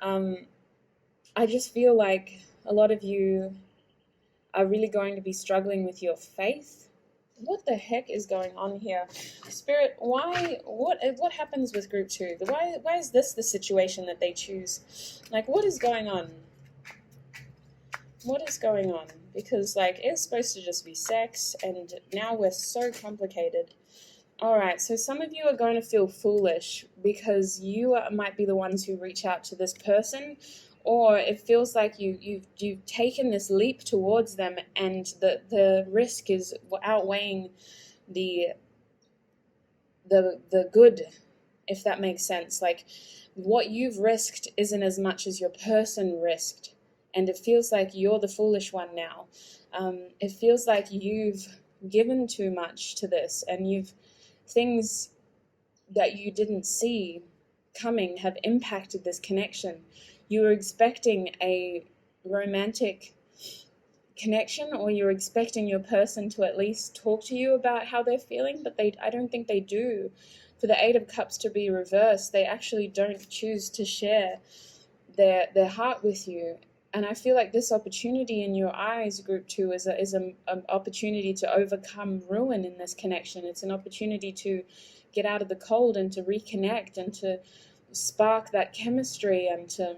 I just feel like a lot of you are really going to be struggling with your faith. What the heck is going on here? Spirit, what happens with Group 2? Why is this the situation that they choose? Like, what is going on? What is going on? Because, like, it's supposed to just be sex, and now we're so complicated. Alright, so some of you are going to feel foolish because you might be the ones who reach out to this person, or it feels like you've taken this leap towards them, and the risk is outweighing the good, if that makes sense. Like, what you've risked isn't as much as your person risked, and it feels like you're the foolish one now. It feels like you've given too much to this, and things that you didn't see coming have impacted this connection. You were expecting a romantic connection, or you're expecting your person to at least talk to you about how they're feeling, but I don't think they do. For the Eight of Cups to be reversed, they actually don't choose to share their heart with you. And I feel like this opportunity in your eyes, group 2, is an opportunity to overcome ruin in this connection. It's an opportunity to get out of the cold and to reconnect and to spark that chemistry and to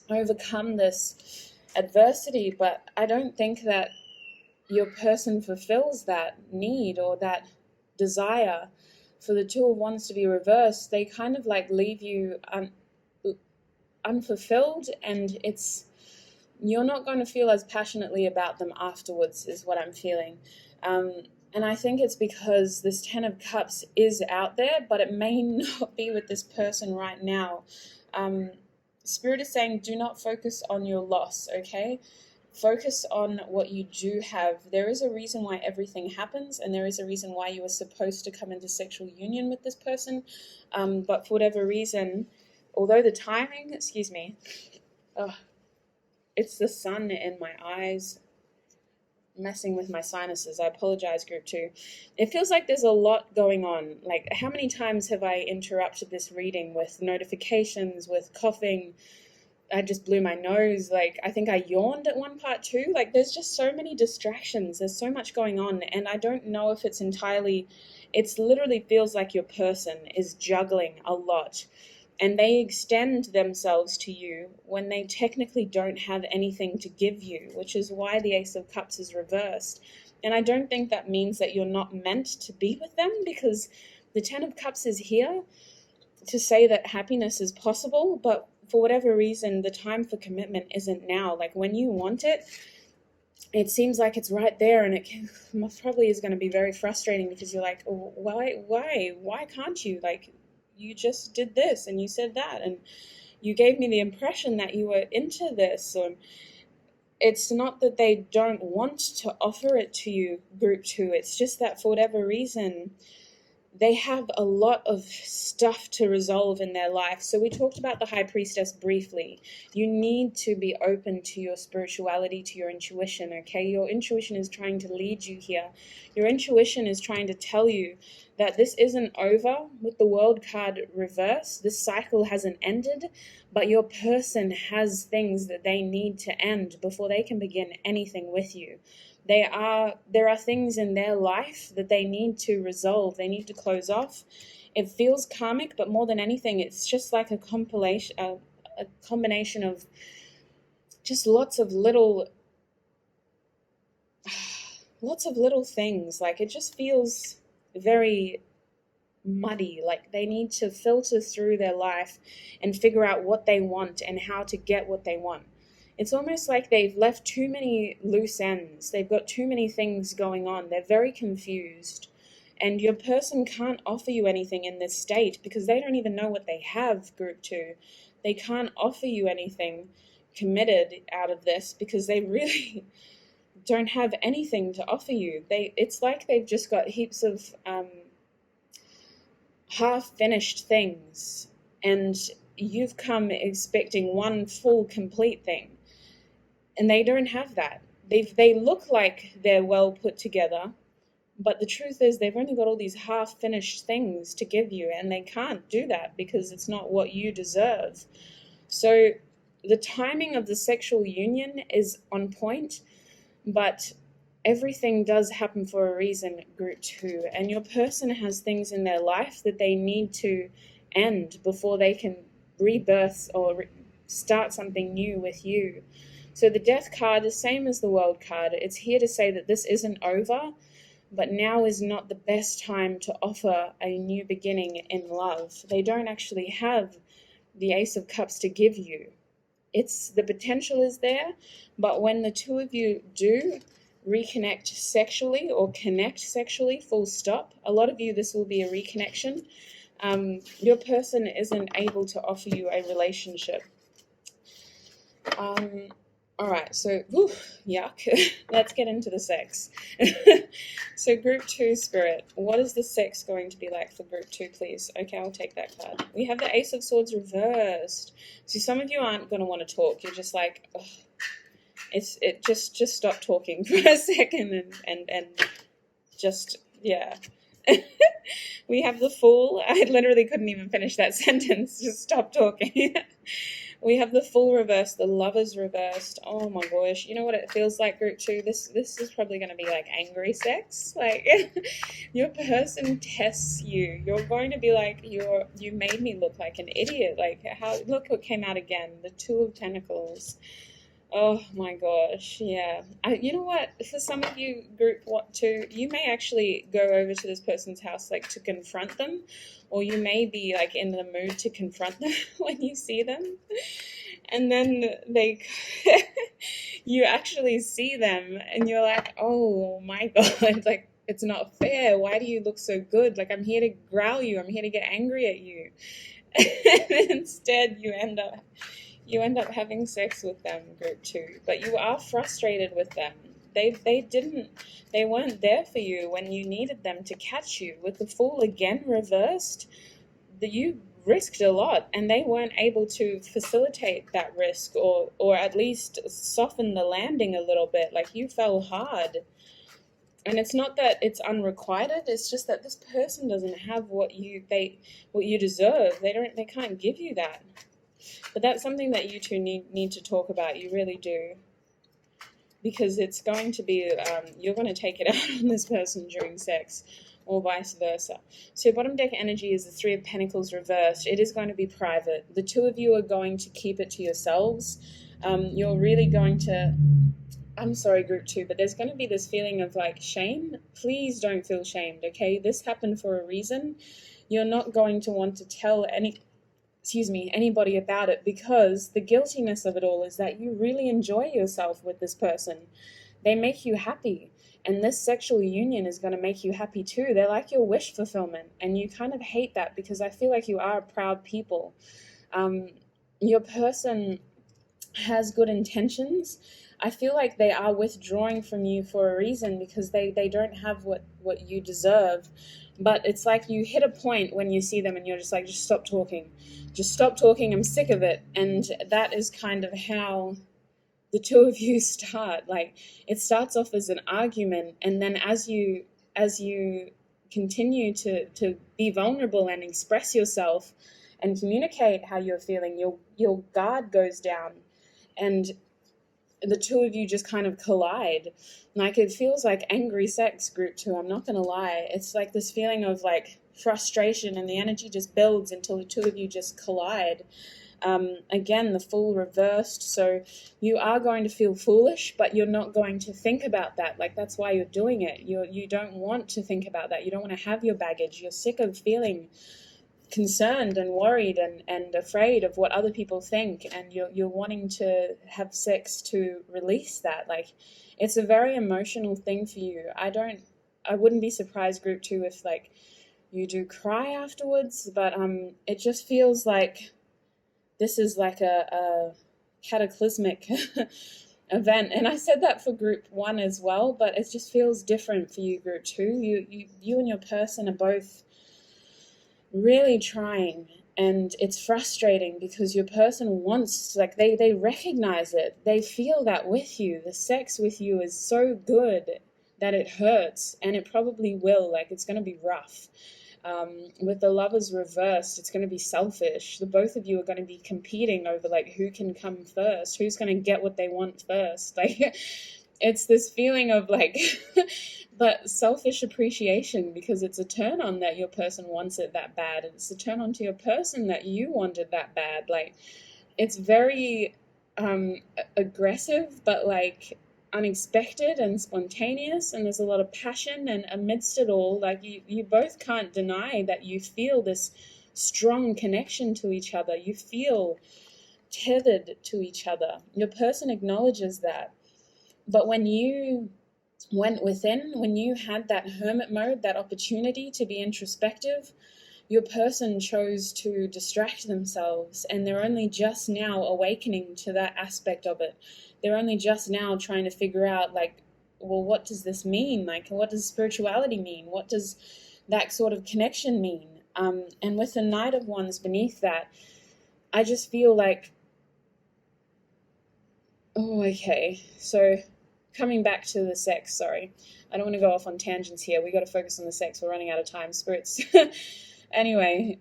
overcome this adversity. But I don't think that your person fulfills that need or that desire. For the Two of Wands to be reversed, they kind of like leave you unfulfilled, and you're not going to feel as passionately about them afterwards, is what I'm feeling. And I think it's because this Ten of Cups is out there, but it may not be with this person right now. Spirit is saying, do not focus on your loss, okay? Focus on what you do have. There is a reason why everything happens, and there is a reason why you were supposed to come into sexual union with this person. But for whatever reason, although the timing, it's the sun in my eyes messing with my sinuses. I apologize, group 2. It feels like there's a lot going on. Like, how many times have I interrupted this reading with notifications, with coughing? I just blew my nose. Like, I think I yawned at one part too. Like, there's just so many distractions. There's so much going on. And I don't know if it's literally feels like your person is juggling a lot. And they extend themselves to you when they technically don't have anything to give you, which is why the Ace of Cups is reversed. And I don't think that means that you're not meant to be with them, because the Ten of Cups is here to say that happiness is possible, but for whatever reason, the time for commitment isn't now. Like, when you want it, it seems like it's right there, and it probably is going to be very frustrating, because you're like, oh, why can't you? Like, you just did this and you said that, and you gave me the impression that you were into this. Or it's not that they don't want to offer it to you, group 2. It's just that for whatever reason, they have a lot of stuff to resolve in their life. So we talked about the High Priestess briefly. You need to be open to your spirituality, to your intuition, okay? Your intuition is trying to lead you here. Your intuition is trying to tell you that this isn't over with the World card reverse. This cycle hasn't ended, but your person has things that they need to end before they can begin anything with you. There are things in their life that they need to resolve. They need to close off. It feels karmic, but more than anything, it's just like a combination of just lots of little things. Like, it just feels very muddy. Like, they need to filter through their life and figure out what they want and how to get what they want. It's almost like they've left too many loose ends. They've got too many things going on. They're very confused. And your person can't offer you anything in this state because they don't even know what they have, group 2. They can't offer you anything committed out of this because they really don't have anything to offer you. It's like they've just got heaps of half-finished things, and you've come expecting one full, complete thing. And they don't have that. They look like they're well put together, but the truth is they've only got all these half-finished things to give you, and they can't do that because it's not what you deserve. So the timing of the sexual union is on point, but everything does happen for a reason, group 2. And your person has things in their life that they need to end before they can rebirth or start something new with you. So the Death card is same as the World card. It's here to say that this isn't over, but now is not the best time to offer a new beginning in love. They don't actually have the Ace of Cups to give you. The potential is there, but when the two of you do reconnect sexually or connect sexually, full stop, a lot of you, this will be a reconnection. Your person isn't able to offer you a relationship. All right, so, yuck. Let's get into the sex. So group 2 spirit, what is the sex going to be like for group 2, please? Okay, I'll take that card. We have the Ace of Swords reversed. So some of you aren't going to want to talk. You're just like, ugh, it just stop talking for a second and just, yeah. We have the Fool. I literally couldn't even finish that sentence. Just stop talking. We have the Fool reversed, the Lovers reversed. Oh my gosh. You know what it feels like, group 2? This is probably going to be like angry sex. Like, your person tests you. You're going to be like, you made me look like an idiot. Like, look what came out again. The Two of Pentacles. Oh my gosh, yeah. You know what? For some of you, group 2, you may actually go over to this person's house, like, to confront them, or you may be, like, in the mood to confront them when you see them. And then you actually see them, and you're like, oh my God, like, it's not fair. Why do you look so good? Like, I'm here to growl you. I'm here to get angry at you. And instead, you end up having sex with them, group 2, but you are frustrated with them. They weren't there for you when you needed them to catch you. With the Fool again reversed, you risked a lot, and they weren't able to facilitate that risk or at least soften the landing a little bit. Like, you fell hard. And it's not that it's unrequited, it's just that this person doesn't have what you deserve. They can't give you that. But that's something that you two need to talk about. You really do. Because it's going to be, you're going to take it out on this person during sex, or vice versa. So bottom deck energy is the Three of Pentacles reversed. It is going to be private. The two of you are going to keep it to yourselves. You're really going to, I'm sorry, group 2, but there's going to be this feeling of like shame. Please don't feel shamed, okay? This happened for a reason. You're not going to want to tell anybody about it, because the guiltiness of it all is that you really enjoy yourself with this person. They make you happy, and this sexual union is going to make you happy too. They're like your wish fulfillment, and you kind of hate that because I feel like you are proud people. Your person has good intentions. I feel like they are withdrawing from you for a reason, because they don't have what you deserve. But it's like you hit a point when you see them and you're just like, just stop talking. Just stop talking. I'm sick of it. And that is kind of how the two of you start. Like, it starts off as an argument, and then as you continue to be vulnerable and express yourself and communicate how you're feeling, your guard goes down, and the two of you just kind of collide. Like, it feels like angry sex, group 2. I'm not going to lie. It's like this feeling of like frustration, and the energy just builds until the two of you just collide. Again, the Fool reversed. So you are going to feel foolish, but you're not going to think about that. Like, that's why you're doing it. You don't want to think about that. You don't want to have your baggage. You're sick of feeling concerned and worried and afraid of what other people think, and you're wanting to have sex to release that. Like, it's a very emotional thing for you. I wouldn't be surprised, group 2, if like you do cry afterwards, but it just feels like this is like a cataclysmic event. And I said that for group 1 as well, but it just feels different for you, group 2. You and your person are both really trying, and it's frustrating because your person wants, like, they recognize it. They feel that with you. The sex with you is so good that it hurts, and it probably will. Like, it's going to be rough. With the Lovers reversed, it's going to be selfish. The both of you are going to be competing over like who can come first, who's going to get what they want first. Like, it's this feeling of like but selfish appreciation, because it's a turn on that your person wants it that bad, and it's a turn on to your person that you wanted that bad. Like, it's very aggressive, but like unexpected and spontaneous, and there's a lot of passion, and amidst it all, like, you both can't deny that you feel this strong connection to each other. You feel tethered to each other. Your person acknowledges that. But when you went within, when you had that hermit mode, that opportunity to be introspective, your person chose to distract themselves, and they're only just now awakening to that aspect of it. They're only just now trying to figure out, like, well, what does this mean? Like, what does spirituality mean? What does that sort of connection mean? And with the Knight of Wands beneath that, I just feel like Oh, okay. So coming back to the sex, sorry. I don't want to go off on tangents here. We got to focus on the sex. We're running out of time. Spirits. Anyway,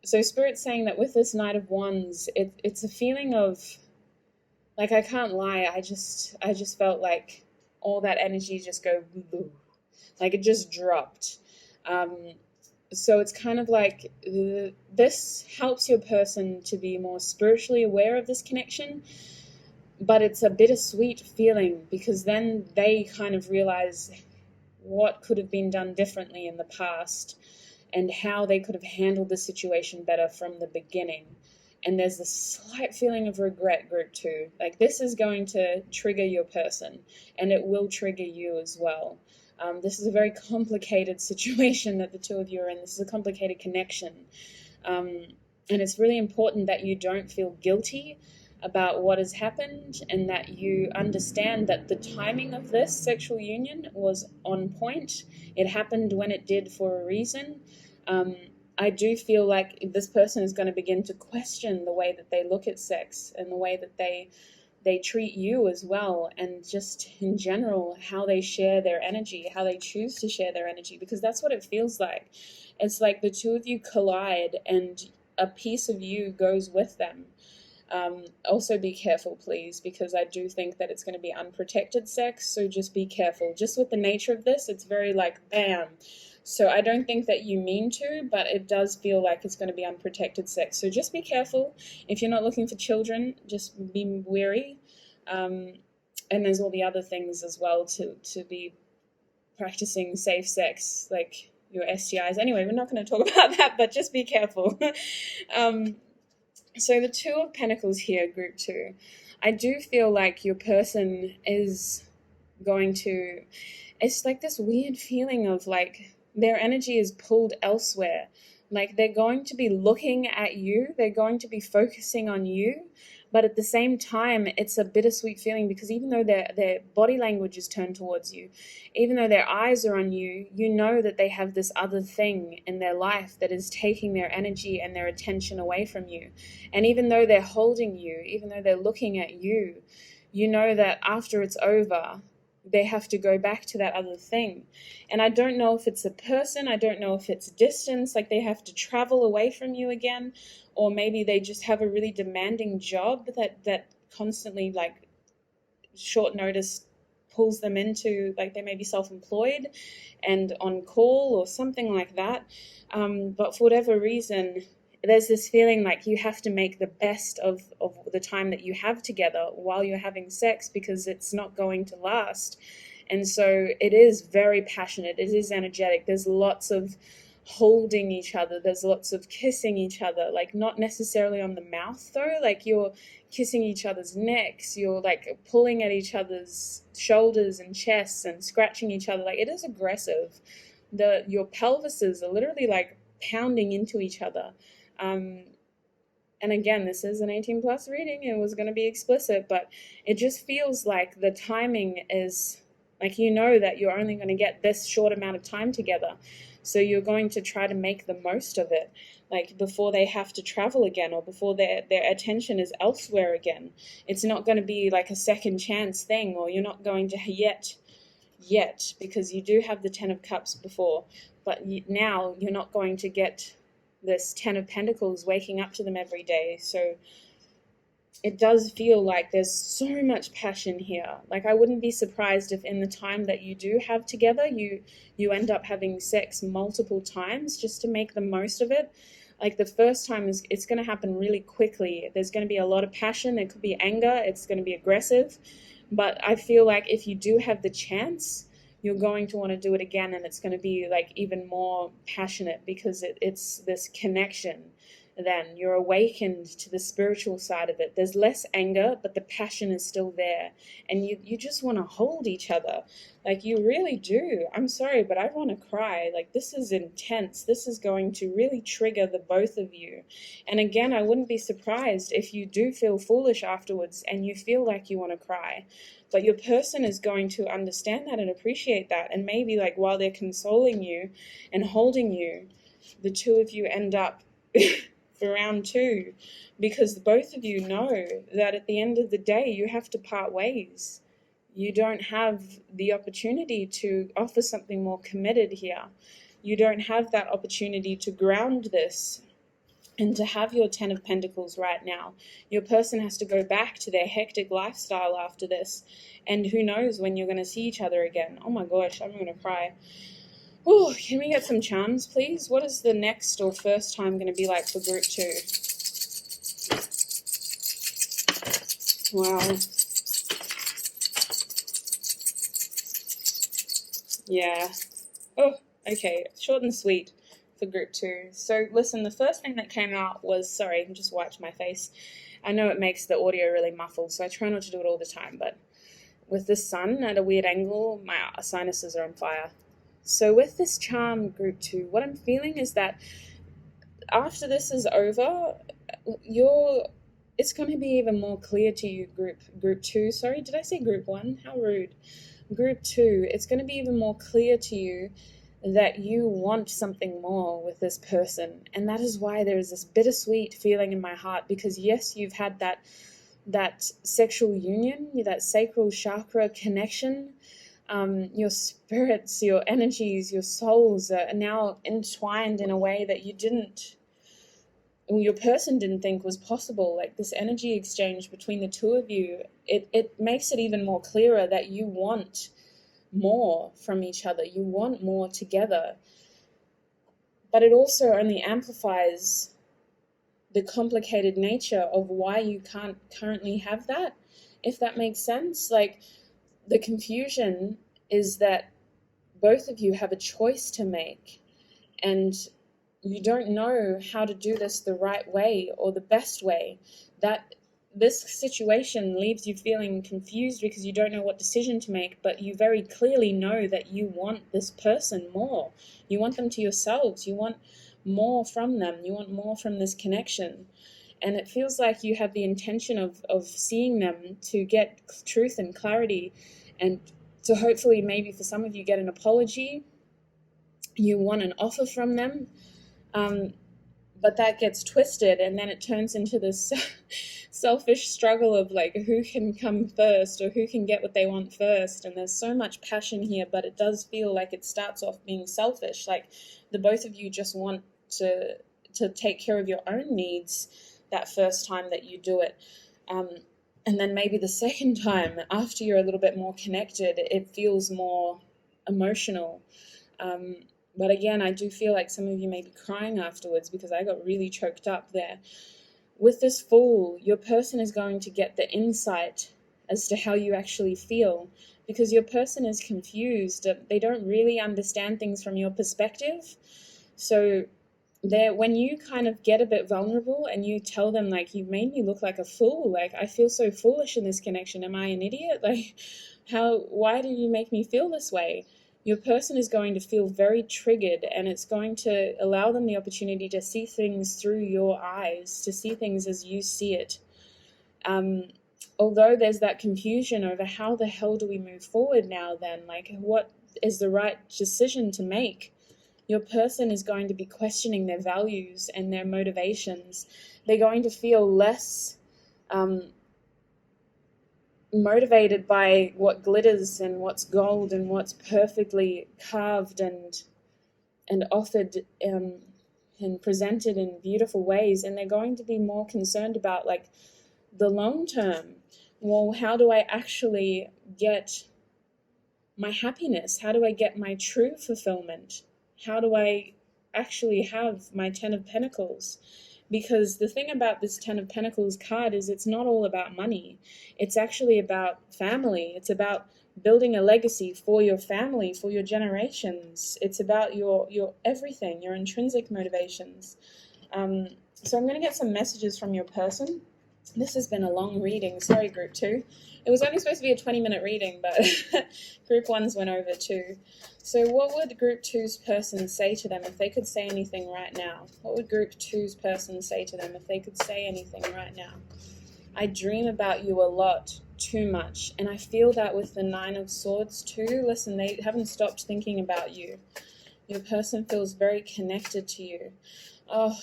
so Spirit's saying that with this Knight of Wands, it's a feeling of, like, I can't lie, I just felt like all that energy just go boo, like it just dropped. Um, so it's kind of like this helps your person to be more spiritually aware of this connection, but it's a bittersweet feeling because then they kind of realize what could have been done differently in the past and how they could have handled the situation better from the beginning. And there's this slight feeling of regret, group two. Like, this is going to trigger your person, and it will trigger you as well. This is a very complicated situation that the two of you are in. This is a complicated connection. Um, and it's really important that you don't feel guilty about what has happened, and that you understand that the timing of this sexual union was on point. It happened when it did for a reason. Um, I do feel like this person is going to begin to question the way that they look at sex and the way that they treat you as well, and just in general how they share their energy, how they choose to share their energy, because that's what it feels like. It's like the two of you collide and a piece of you goes with them. Also be careful, please, because I do think that it's going to be unprotected sex, so just be careful. Just with the nature of this, it's very like bam. So I don't think that you mean to, but it does feel like it's going to be unprotected sex. So just be careful. If you're not looking for children, just be wary. And there's all the other things as well to be practicing safe sex, like your STIs. Anyway, we're not going to talk about that, but just be careful. So the Two of Pentacles here, group two, I do feel like your person is going to, it's like this weird feeling of like their energy is pulled elsewhere. Like they're going to be looking at you, they're going to be focusing on you, but at the same time, it's a bittersweet feeling because even though their body language is turned towards you, even though their eyes are on you, you know that they have this other thing in their life that is taking their energy and their attention away from you. And even though they're holding you, even though they're looking at you, you know that after it's over, they have to go back to that other thing. And I don't know if it's a person, I don't know if it's distance, like they have to travel away from you again, or maybe they just have a really demanding job that constantly, like, short notice pulls them into, like, they may be self-employed and on call or something like that. But for whatever reason, there's this feeling like you have to make the best of the time that you have together while you're having sex, because it's not going to last. And so it is very passionate, it is energetic, there's lots of holding each other, there's lots of kissing each other, like not necessarily on the mouth though, like you're kissing each other's necks, you're like pulling at each other's shoulders and chests and scratching each other. Like, it is aggressive. Your pelvises are literally like pounding into each other. And again, this is an 18 plus reading. It was going to be explicit, but it just feels like the timing is like, you know that you're only going to get this short amount of time together. So you're going to try to make the most of it, like before they have to travel again, or before their attention is elsewhere again. It's not going to be like a second chance thing, or you're not going to yet, because you do have the 10 of Cups before, but now you're not going to get this 10 of Pentacles waking up to them every day. So it does feel like there's so much passion here. Like, I wouldn't be surprised if in the time that you do have together, you end up having sex multiple times just to make the most of it. Like, the first time it's going to happen really quickly. There's going to be a lot of passion. There could be anger. It's going to be aggressive. But I feel like if you do have the chance, you're going to want to do it again, and it's going to be like even more passionate, because it's this connection. Then you're awakened to the spiritual side of it. There's less anger, but the passion is still there, and you just want to hold each other. Like, you really do. I'm sorry, but I want to cry. Like, this is intense. This is going to really trigger the both of you. And again, I wouldn't be surprised if you do feel foolish afterwards and you feel like you want to cry. But your person is going to understand that and appreciate that. And maybe, like, while they're consoling you and holding you, the two of you end up for round 2, because both of you know that at the end of the day, you have to part ways. You don't have the opportunity to offer something more committed here. You don't have that opportunity to ground this and to have your 10 of Pentacles right now. Your person has to go back to their hectic lifestyle after this. And who knows when you're going to see each other again. Oh my gosh, I'm going to cry. Oh, can we get some charms, please? What is the next or first time going to be like for group 2? Wow. Yeah. Oh, okay. Short and sweet for group 2. So listen, the first thing that came out was, sorry, I just wiped my face. I know it makes the audio really muffled, so I try not to do it all the time, but with the sun at a weird angle, my sinuses are on fire. So with this charm group 2, what I'm feeling is that after this is over, it's going to be even more clear to you, group 2. Sorry, did I say group 1? How rude. Group 2, it's going to be even more clear to you that you want something more with this person. And that is why there is this bittersweet feeling in my heart, because yes, you've had that sexual union, that sacral chakra connection. Your spirits, your energies, your souls are now entwined in a way that your person didn't think was possible. Like this energy exchange between the two of you, it makes it even more clearer that you want more from each other. You want more together. But it also only amplifies the complicated nature of why you can't currently have that, if that makes sense. Like, the confusion is that both of you have a choice to make, and you don't know how to do this the right way or the best way. That this situation leaves you feeling confused because you don't know what decision to make, but you very clearly know that you want this person more. You want them to yourselves. You want more from them. You want more from this connection. And it feels like you have the intention of seeing them to get truth and clarity, and to hopefully maybe for some of you get an apology. You want an offer from them. But that gets twisted, and then it turns into this selfish struggle of like who can come first or who can get what they want first. And there's so much passion here, but it does feel like it starts off being selfish. Like the both of you just want to take care of your own needs that first time that you do it. And then maybe the second time, after you're a little bit more connected, it feels more emotional. But again, I do feel like some of you may be crying afterwards because I got really choked up there. With this Fool, your person is going to get the insight as to how you actually feel, because your person is confused. They don't really understand things from your perspective. So when you kind of get a bit vulnerable and you tell them, like, you made me look like a fool. Like, I feel so foolish in this connection. Am I an idiot? Like, why do you make me feel this way? Your person is going to feel very triggered, and it's going to allow them the opportunity to see things through your eyes, to see things as you see it. Although there's that confusion over how the hell do we move forward now then? Like, what is the right decision to make? Your person is going to be questioning their values and their motivations. They're going to feel less motivated by what glitters and what's gold and what's perfectly carved and offered and presented in beautiful ways, and they're going to be more concerned about like the long term. Well, how do I actually get my happiness? How do I get my true fulfillment? How do I actually have my 10 of Pentacles? Because the thing about this 10 of Pentacles card is it's not all about money. It's actually about family. It's about building a legacy for your family, for your generations. It's about your everything, your intrinsic motivations. So I'm going to get some messages from your person. This has been a long reading. Sorry, Group 2. It was only supposed to be a 20-minute reading, but Group 1's went over too. So what would Group 2's person say to them if they could say anything right now? What would Group 2's person say to them if they could say anything right now? I dream about you a lot, too much. And I feel that with the 9 of Swords too. Listen, they haven't stopped thinking about you. Your person feels very connected to you. Oh,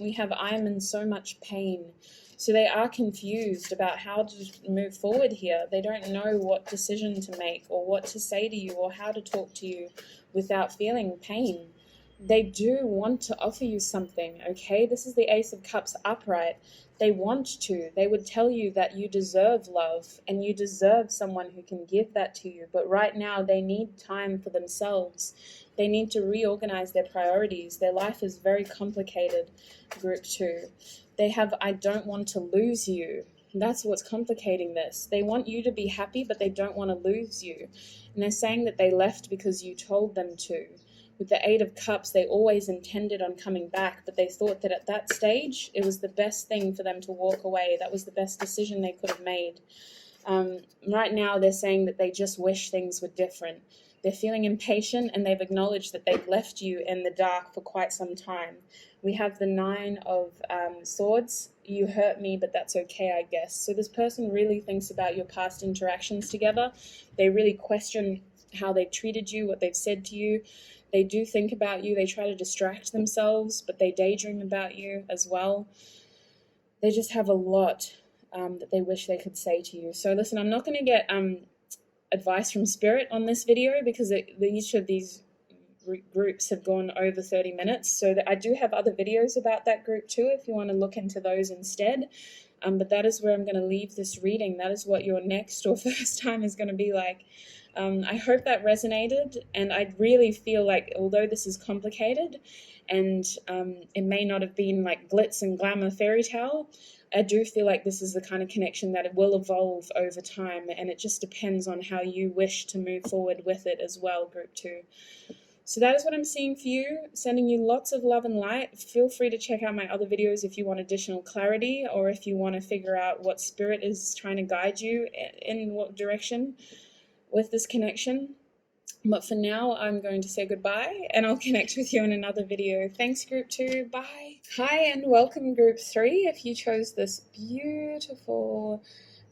We have I am in so much pain. So they are confused about how to move forward here. They don't know what decision to make or what to say to you or how to talk to you without feeling pain. They do want to offer you something, okay? This is the Ace of Cups upright. They want to. They would tell you that you deserve love and you deserve someone who can give that to you. But right now, they need time for themselves. They need to reorganize their priorities. Their life is very complicated, group 2. They have, I don't want to lose you. That's what's complicating this. They want you to be happy, but they don't want to lose you. And they're saying that they left because you told them to. With the Eight of Cups, they always intended on coming back, but they thought that at that stage, it was the best thing for them to walk away. That was the best decision they could have made. Right now, they're saying that they just wish things were different. They're feeling impatient, and they've acknowledged that they've left you in the dark for quite some time. We have the Nine of Swords. You hurt me, but that's okay, I guess. So this person really thinks about your past interactions together. They really question how they've treated you, what they've said to you. They do think about you. They try to distract themselves, but they daydream about you as well. They just have a lot that they wish they could say to you. So listen, I'm not going to get advice from Spirit on this video because each of these groups have gone over 30 minutes. So that I do have other videos about that group too if you want to look into those instead. But that is where I'm going to leave this reading. That is what your next or first time is going to be like. I hope that resonated, and I really feel like although this is complicated and it may not have been like glitz and glamour fairy tale, I do feel like this is the kind of connection that it will evolve over time, and it just depends on how you wish to move forward with it as well, group 2. So that is what I'm seeing for you, sending you lots of love and light. Feel free to check out my other videos if you want additional clarity or if you want to figure out what Spirit is trying to guide you in what direction with this connection. But for now, I'm going to say goodbye and I'll connect with you in another video. Thanks, group 2. Bye. Hi and welcome, group 3. If you chose this beautiful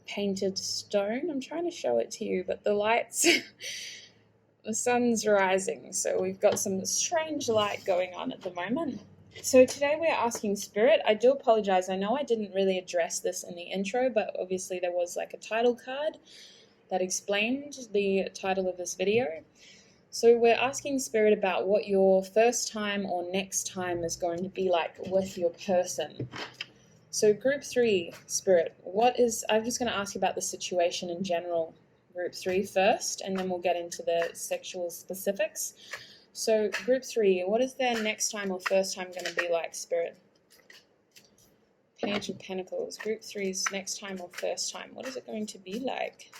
painted stone, I'm trying to show it to you, but the lights, the sun's rising. So we've got some strange light going on at the moment. So today we're asking Spirit. I do apologize. I know I didn't really address this in the intro, but obviously there was like a title card that explained the title of this video. So we're asking Spirit about what your first time or next time is going to be like with your person. So group 3, Spirit, I'm just going to ask you about the situation in general, group 3 first, and then we'll get into the sexual specifics. So group 3, what is their next time or first time going to be like, Spirit? Page of Pentacles, group 3's next time or first time, what is it going to be like?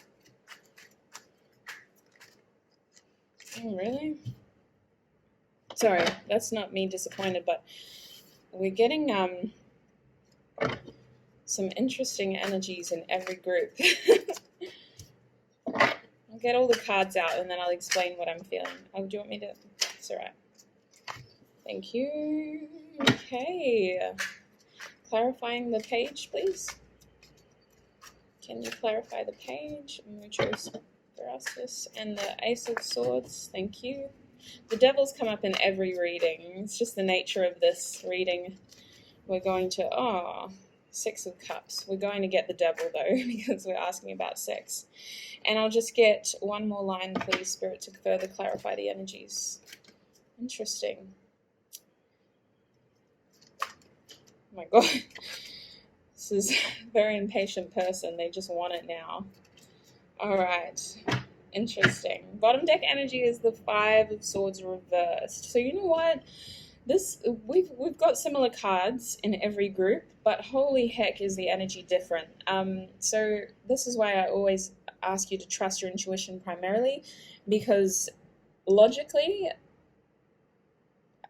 Oh, really? Sorry, that's not me disappointed, but we're getting some interesting energies in every group. I'll get all the cards out and then I'll explain what I'm feeling. Oh, do you want me to? It's all right. Thank you. Okay. Clarifying the page, please. Can you clarify the page? Muchos gracias. And the Ace of Swords. Thank you. The Devil's come up in every reading. It's just the nature of this reading. We're going to, Six of Cups. We're going to get the Devil, though, because we're asking about sex. And I'll just get one more line, please, Spirit, to further clarify the energies. Interesting. Oh my God. This is a very impatient person. They just want it now. All right. Interesting. Bottom deck energy is the Five of Swords reversed. So you know what? We've got similar cards in every group, but holy heck is the energy different. So this is why I always ask you to trust your intuition primarily, because logically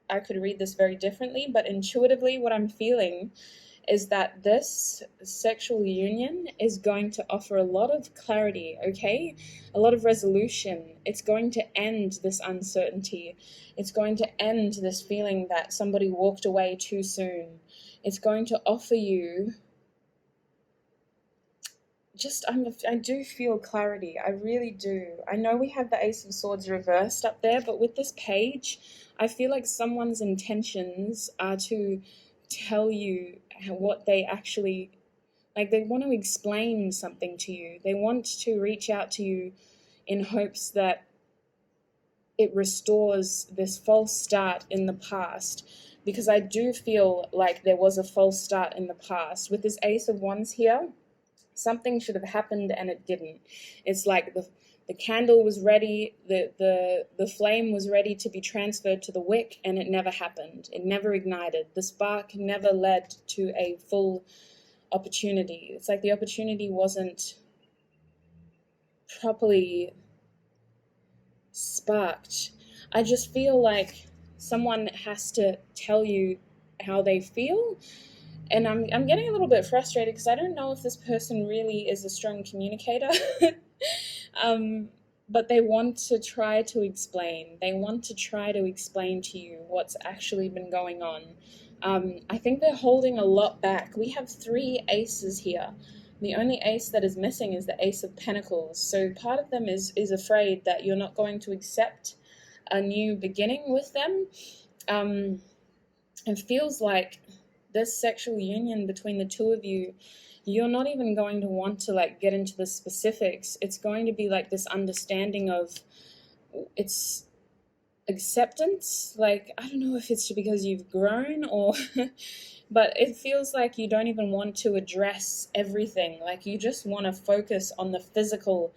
I could read this very differently, but intuitively what I'm feeling is that this sexual union is going to offer a lot of clarity, okay? A lot of resolution. It's going to end this uncertainty. It's going to end this feeling that somebody walked away too soon. It's going to offer you I do feel clarity. I really do. I know we have the Ace of Swords reversed up there, but with this page, I feel like someone's intentions are to tell you what they actually, like, they want to explain something to you. They want to reach out to you in hopes that it restores this false start in the past, because I do feel like there was a false start in the past. With this Ace of Wands here, something should have happened and it didn't. It's like the candle was ready, the flame was ready to be transferred to the wick, and it never happened. It never ignited. The spark never led to a full opportunity. It's like the opportunity wasn't properly sparked. I just feel like someone has to tell you how they feel. And I'm getting a little bit frustrated because I don't know if this person really is a strong communicator. But they want to try to explain. They want to try to explain to you what's actually been going on. I think they're holding a lot back. We have 3 aces here. The only ace that is missing is the Ace of Pentacles. So part of them is afraid that you're not going to accept a new beginning with them. It feels like this sexual union between the two of you, you're not even going to want to like get into the specifics. It's going to be like this understanding of it's acceptance. Like, I don't know if it's because you've grown or but it feels like you don't even want to address everything. Like, you just want to focus on the physical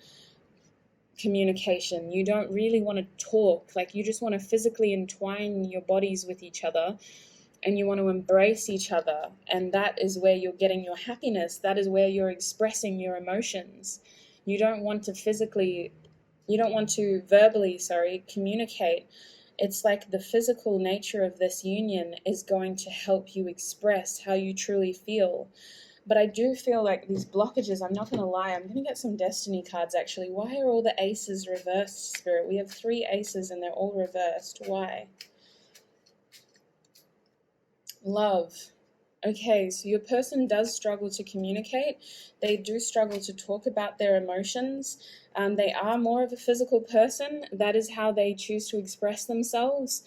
communication. You don't really want to talk. Like, you just want to physically entwine your bodies with each other, and you want to embrace each other, and that is where you're getting your happiness. That is where you're expressing your emotions. You don't want to verbally communicate. It's like the physical nature of this union is going to help you express how you truly feel. But I do feel like these blockages, I'm not going to lie, I'm going to get some destiny cards actually. Why are all the aces reversed, Spirit? We have 3 aces and they're all reversed. Why? Love. Okay, so your person does struggle to communicate. They do struggle to talk about their emotions. They are more of a physical person. That is how they choose to express themselves.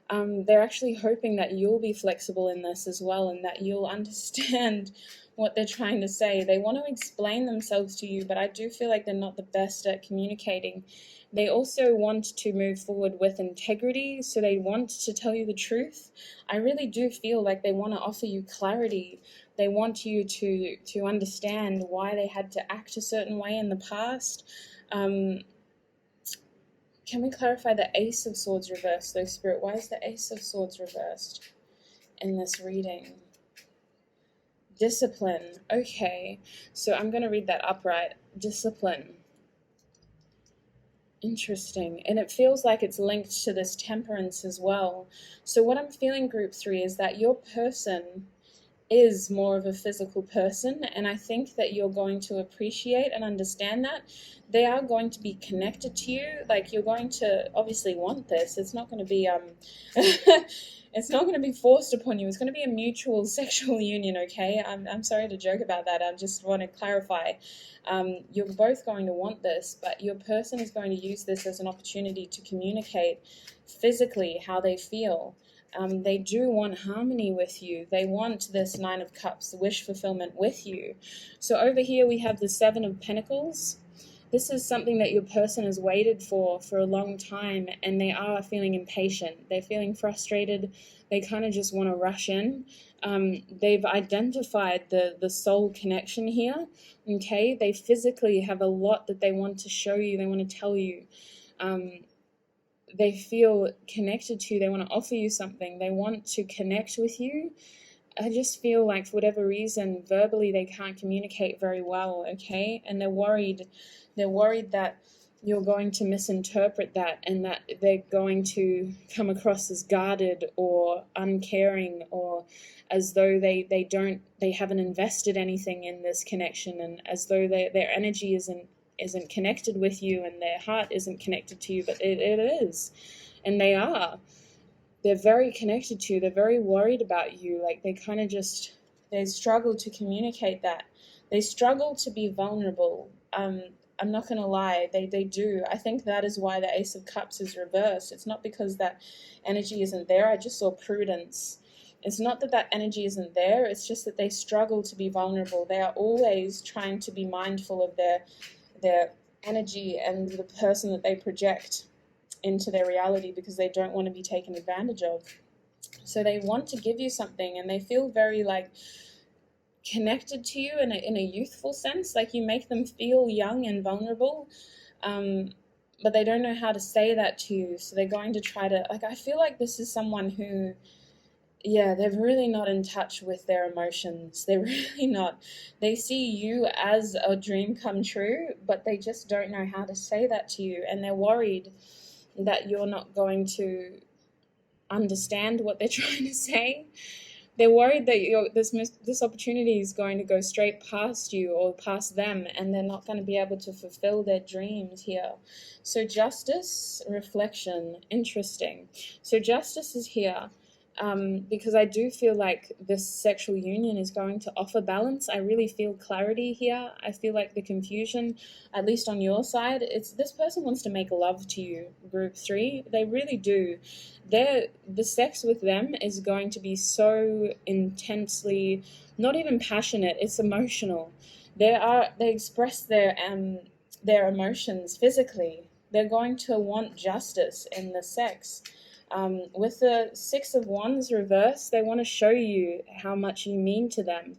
They're actually hoping that you'll be flexible in this as well, and that you'll understand what they're trying to say. They want to explain themselves to you, but I do feel like they're not the best at communicating. They also want to move forward with integrity, so they want to tell you the truth. I really do feel like they want to offer you clarity. They want you to understand why they had to act a certain way in the past. Can we clarify the Ace of Swords reversed, though, Spirit? Why is the Ace of Swords reversed in this reading? Discipline. Okay, so I'm going to read that upright. Discipline. Interesting. And it feels like it's linked to this Temperance as well. So what I'm feeling, Group 3, is that your person is more of a physical person, and I think that you're going to appreciate and understand that. They are going to be connected to you. Like, you're going to obviously want this. It's not going to be it's not going to be forced upon you. It's going to be a mutual sexual union, okay? I'm sorry to joke about that. I just want to clarify. You're both going to want this, but your person is going to use this as an opportunity to communicate physically how they feel. They do want harmony with you. They want this 9 of Cups, the wish fulfillment with you. So over here we have the 7 of Pentacles. This is something that your person has waited for a long time, and they are feeling impatient. They're feeling frustrated. They kind of just want to rush in. They've identified the soul connection here, okay? They physically have a lot that they want to show you, they want to tell you. They feel connected to you, they want to offer you something, they want to connect with you. I just feel like for whatever reason, verbally they can't communicate very well, okay? And they're worried that you're going to misinterpret that, and that they're going to come across as guarded or uncaring, or as though they haven't invested anything in this connection, and as though their energy isn't connected with you, and their heart isn't connected to you, but it is. And they are. They're very connected to you. They're very worried about you. Like, they struggle to communicate that. They struggle to be vulnerable. I'm not going to lie, they do. I think that is why the Ace of Cups is reversed. It's not because that energy isn't there. I just saw prudence. It's not that that energy isn't there, it's just that they struggle to be vulnerable. They are always trying to be mindful of their energy and the person that they project into their reality, because they don't want to be taken advantage of. So they want to give you something, and they feel very like connected to you in a youthful sense, like you make them feel young and vulnerable, but they don't know how to say that to you. So they're going to try to, like, I feel like this is someone who, yeah, they're really not in touch with their emotions. They're really not. They see you as a dream come true, but they just don't know how to say that to you, and they're worried that you're not going to understand what they're trying to say. They're worried that this opportunity is going to go straight past you or past them, and they're not going to be able to fulfill their dreams here. So justice, reflection, interesting. So justice is here. Because I do feel like this sexual union is going to offer balance. I really feel clarity here. I feel like the confusion, at least on your side, it's this person wants to make love to you, group 3. They really do. The sex with them is going to be so intensely, not even passionate, it's emotional. They express their emotions physically. They're going to want justice in the sex. With the 6 of Wands reversed, they want to show you how much you mean to them.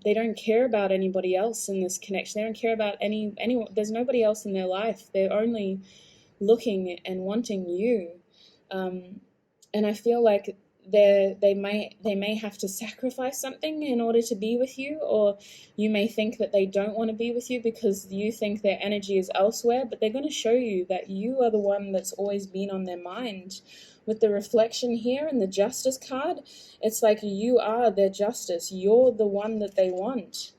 They don't care about anybody else in this connection. They don't care about anyone. There's nobody else in their life. They're only looking and wanting you. And I feel like they may have to sacrifice something in order to be with you, or you may think that they don't want to be with you because you think their energy is elsewhere, but they're going to show you that you are the one that's always been on their mind. With the reflection here and the justice card, it's like you are their justice. You're the one that they want.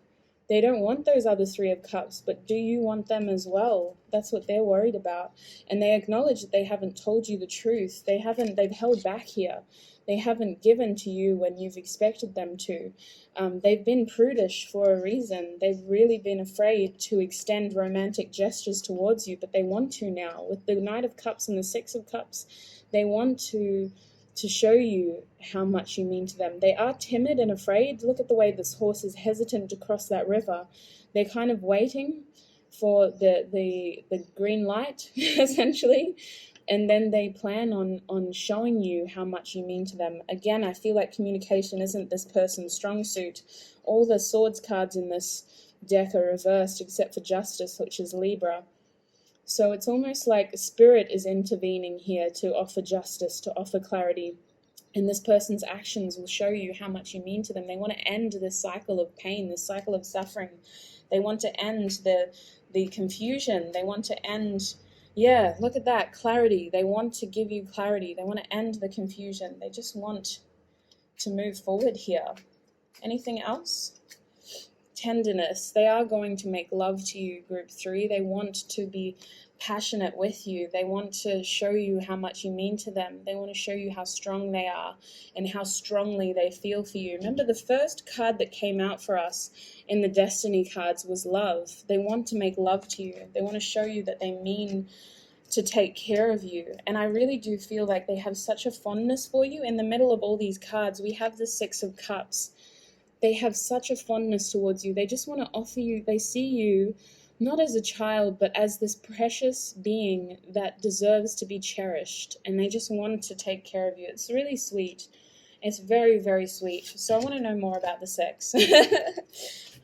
They don't want those other 3 of Cups, but do you want them as well? That's what they're worried about. And they acknowledge that they haven't told you the truth. They've held back here. They haven't given to you when you've expected them to. They've been prudish for a reason. They've really been afraid to extend romantic gestures towards you, but they want to now. With the Knight of Cups and the 6 of Cups, they want to show you how much you mean to them. They are timid and afraid. Look at the way this horse is hesitant to cross that river. They're kind of waiting for the green light, essentially, and then they plan on showing you how much you mean to them. Again, I feel like communication isn't this person's strong suit. All the swords cards in this deck are reversed except for justice, which is Libra. So it's almost like spirit is intervening here to offer justice, to offer clarity. And this person's actions will show you how much you mean to them. They want to end this cycle of pain, this cycle of suffering. They want to end the confusion. They want to end, yeah, look at that, clarity. They want to give you clarity. They want to end the confusion. They just want to move forward here. Anything else? Tenderness. They are going to make love to you, group 3. They want to be passionate with you. They want to show you how much you mean to them. They want to show you how strong they are and how strongly they feel for you. Remember, the first card that came out for us in the Destiny cards was love. They want to make love to you. They want to show you that they mean to take care of you. And I really do feel like they have such a fondness for you. In the middle of all these cards, we have the 6 of Cups. They have such a fondness towards you. They just want to offer you, they see you not as a child, but as this precious being that deserves to be cherished. And they just want to take care of you. It's really sweet. It's very, very sweet. So I want to know more about the sex.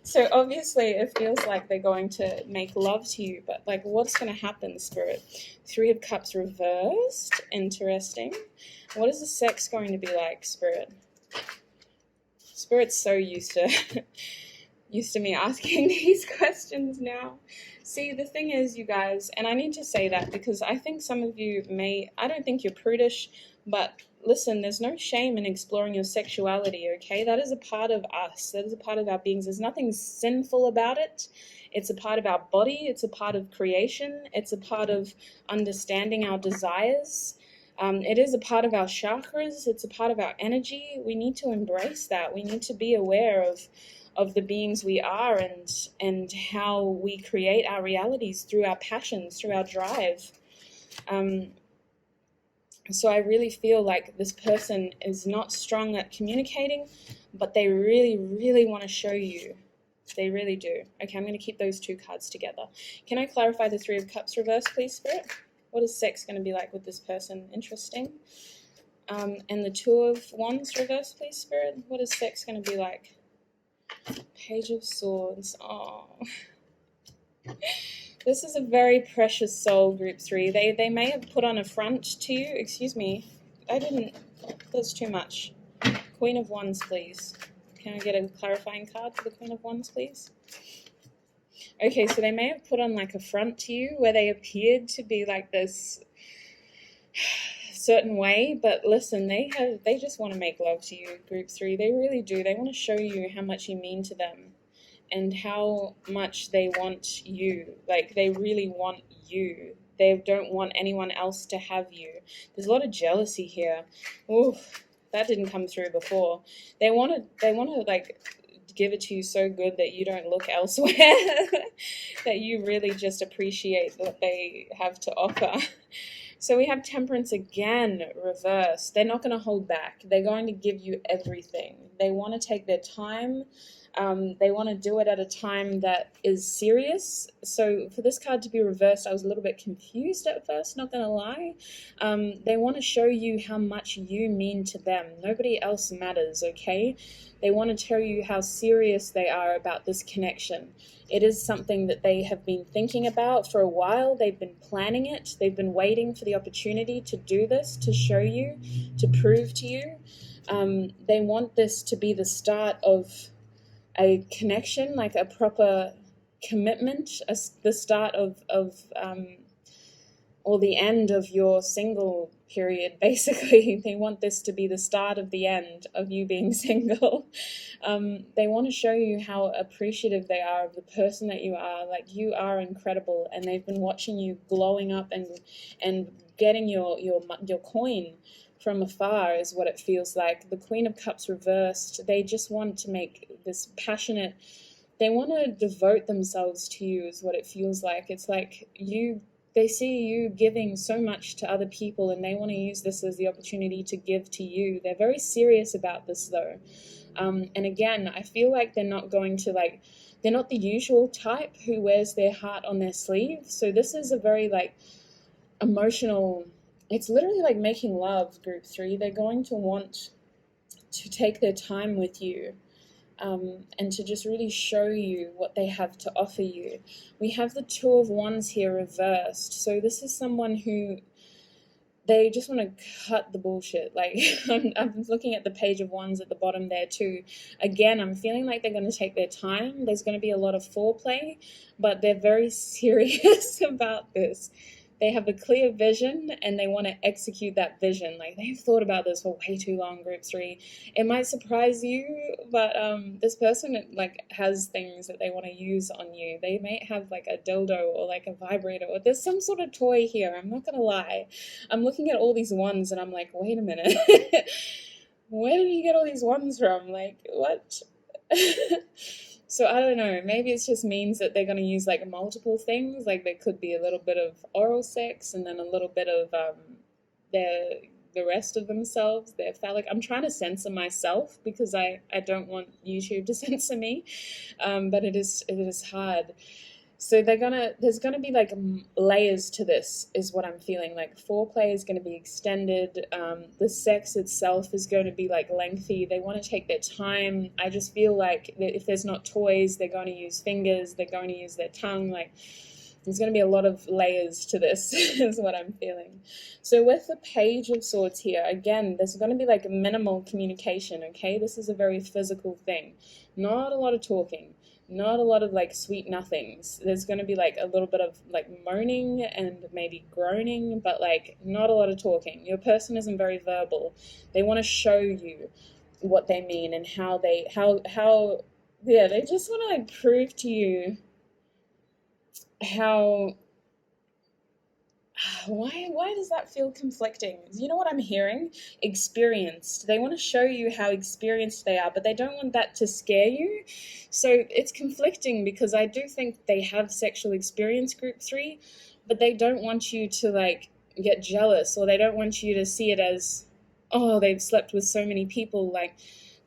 So obviously it feels like they're going to make love to you, but like what's going to happen, Spirit? 3 of Cups reversed. Interesting. What is the sex going to be like, Spirit? Spirit's so used to me asking these questions now. See, the thing is, you guys, and I need to say that because I think some of you I don't think you're prudish, but listen, there's no shame in exploring your sexuality, okay? That is a part of us. That is a part of our beings. There's nothing sinful about it. It's a part of our body. It's a part of creation. It's a part of understanding our desires. It is a part of our chakras. It's a part of our energy. We need to embrace that. We need to be aware of the beings we are and how we create our realities through our passions, through our drive. So I really feel like this person is not strong at communicating, but they really, really want to show you. They really do. Okay, I'm going to keep those two cards together. Can I clarify the Three of Cups reverse, please, Spirit? What is sex going to be like with this person? Interesting. And the Two of Wands reverse, please, Spirit. What is sex going to be like? Page of Swords. Oh. This is a very precious soul, Group 3. They may have put on a front to you. Excuse me. That's too much. Queen of Wands, please. Can I get a clarifying card for the Queen of Wands, please? Okay, so they may have put on like a front to you where they appeared to be like this certain way, but listen, they just want to make love to you, Group 3. They really do. They want to show you how much you mean to them and how much they want you. Like, they really want you. They don't want anyone else to have you. There's a lot of jealousy here. Ooh, that didn't come through before. They want to like give it to you so good that you don't look elsewhere. That you really just appreciate what they have to offer. So we have Temperance again, reversed. They're not going to hold back. They're going to give you everything. They want to take their time. They want to do it at a time that is serious. So for this card to be reversed, I was a little bit confused at first, not going to lie. They want to show you how much you mean to them. Nobody else matters, okay? They want to tell you how serious they are about this connection. It is something that they have been thinking about for a while. They've been planning it. They've been waiting for the opportunity to do this, to show you, to prove to you. They want this to be the start of a connection, like a proper commitment, the start of or the end of your single period, basically. They want this to be the start of the end of you being single. They want to show you how appreciative they are of the person that you are. Like, you are incredible, and they've been watching you glowing up and getting your coin from afar is what it feels like. The Queen of Cups reversed, they just want to make this passionate, they want to devote themselves to you is what it feels like. It's like they see you giving so much to other people, and they want to use this as the opportunity to give to you. They're very serious about this though. And again, I feel like they're not going to they're not the usual type who wears their heart on their sleeve. So this is a very emotional, it's literally like making love, Group 3. They're going to want to take their time with you, and to just really show you what they have to offer you. We have the Two of Wands here reversed. So this is someone who, they just want to cut the bullshit. Like, I'm looking at the Page of Wands at the bottom there too. Again, I'm feeling like they're going to take their time. There's going to be a lot of foreplay, but they're very serious about this. They have a clear vision, and they want to execute that vision. Like, they've thought about this for way too long, Group 3. It might surprise you, but this person has things that they want to use on you. They may have a dildo or a vibrator, or there's some sort of toy here. I'm not gonna lie. I'm looking at all these wands, and I'm like, wait a minute. Where did you get all these wands from? What? So I don't know, maybe it just means that they're going to use multiple things. There could be a little bit of oral sex, and then a little bit of the rest of themselves, their phallic. I'm trying to censor myself because I don't want YouTube to censor me, but it is hard. So there's gonna be layers to this, is what I'm feeling. Foreplay is gonna be extended. The sex itself is going to be lengthy. They want to take their time. I just feel like if there's not toys, they're going to use fingers. They're going to use their tongue. There's going to be a lot of layers to this, is what I'm feeling. So with the Page of Swords here, again, there's going to be minimal communication. Okay, this is a very physical thing. Not a lot of talking. Not a lot of sweet nothings. There's going to be a little bit of moaning and maybe groaning, but not a lot of talking. Your person isn't very verbal. They want to show you what they mean and how they just want to prove to you how. Why does that feel conflicting? You know what I'm hearing? Experienced. They want to show you how experienced they are, but they don't want that to scare you. So it's conflicting, because I do think they have sexual experience, Group 3, but they don't want you to get jealous, or they don't want you to see it as, oh, they've slept with so many people. Like,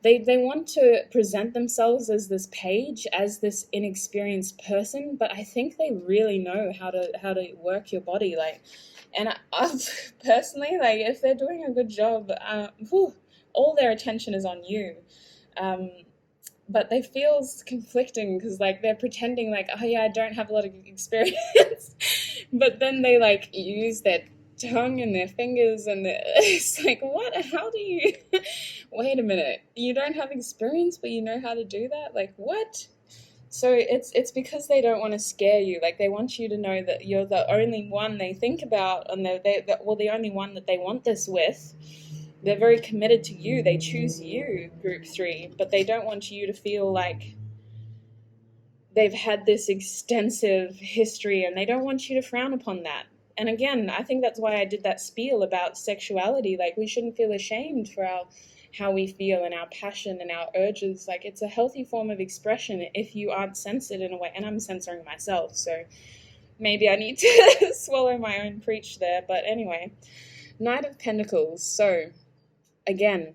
they want to present themselves as this page, as this inexperienced person, but I think they really know how to work your body. Like, and I personally, like, if they're doing a good job, all their attention is on you. But they feels conflicting because, like, they're pretending like, oh yeah, I don't have a lot of experience, but then they like use their tongue and their fingers, and it's like, what? How do you? Wait a minute, you don't have experience, but you know how to do that? Like, what? So it's because they don't want to scare you. Like, they want you to know that you're the only one they think about, and the only one that they want this with. They're very committed to you. They choose you, group 3, but they don't want you to feel like they've had this extensive history, and they don't want you to frown upon that. And again, I think that's why I did that spiel about sexuality. Like, we shouldn't feel ashamed for how we feel and our passion and our urges. Like, it's a healthy form of expression if you aren't censored in a way. And I'm censoring myself, so maybe I need to swallow my own preach there. But anyway, Knight of Pentacles. So again,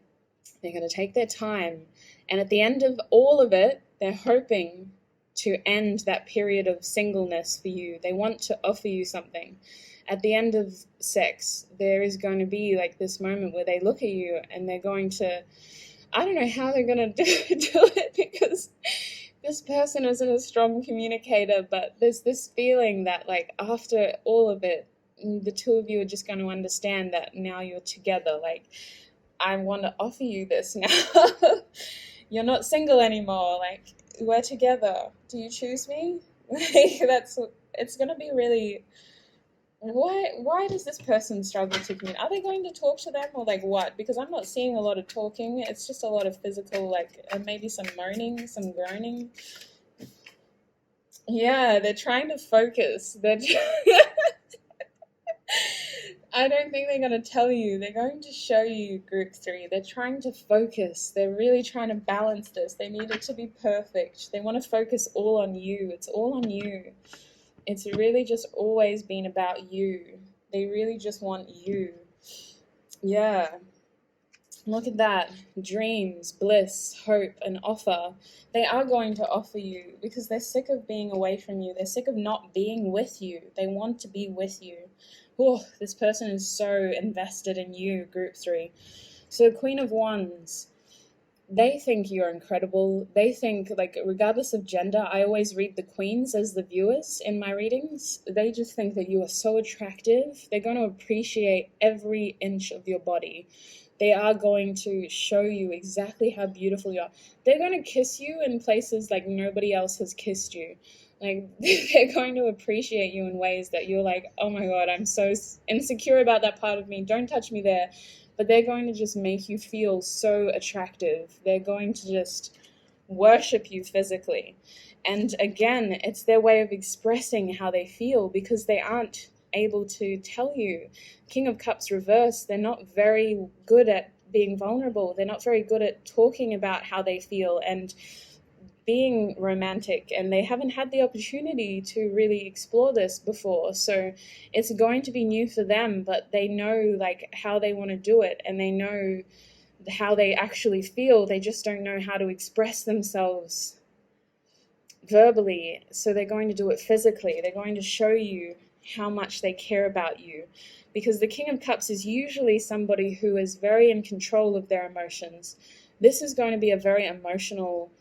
they're going to take their time, and at the end of all of it, they're hoping to end that period of singleness for you. They want to offer you something. At the end of sex, there is going to be like this moment where they look at you and they're going to, I don't know how they're going to do it, because this person isn't a strong communicator, but there's this feeling that, like, after all of it, the two of you are just going to understand that now you're together. Like, I want to offer you this now. You're not single anymore. Like, we're together. Do you choose me? Like, it's going to be really, why does this person struggle to communicate? Are they going to talk to them, or like what? Because I'm not seeing a lot of talking. It's just a lot of physical, like, maybe some moaning, some groaning. Yeah, they're trying to focus. I don't think they're going to tell you. They're going to show you, group 3. They're trying to focus. They're really trying to balance this. They need it to be perfect. They want to focus all on you. It's all on you. It's really just always been about you. They really just want you. Yeah. Look at that. Dreams, bliss, hope, and offer. They are going to offer you because they're sick of being away from you. They're sick of not being with you. They want to be with you. Oh, this person is so invested in you, group 3. So Queen of Wands, they think you're incredible. They think, like, regardless of gender, I always read the queens as the viewers in my readings. They just think that you are so attractive. They're going to appreciate every inch of your body. They are going to show you exactly how beautiful you are. They're going to kiss you in places like nobody else has kissed you. Like, they're going to appreciate you in ways that you're like, oh my God, I'm so insecure about that part of me. Don't touch me there. But they're going to just make you feel so attractive. They're going to just worship you physically. And again, it's their way of expressing how they feel because they aren't able to tell you. King of Cups reverse, they're not very good at being vulnerable. They're not very good at talking about how they feel and being romantic, and they haven't had the opportunity to really explore this before. So it's going to be new for them, but they know like how they want to do it, and they know how they actually feel. They just don't know how to express themselves verbally. So they're going to do it physically. They're going to show you how much they care about you, because the King of Cups is usually somebody who is very in control of their emotions. This is going to be a very emotional,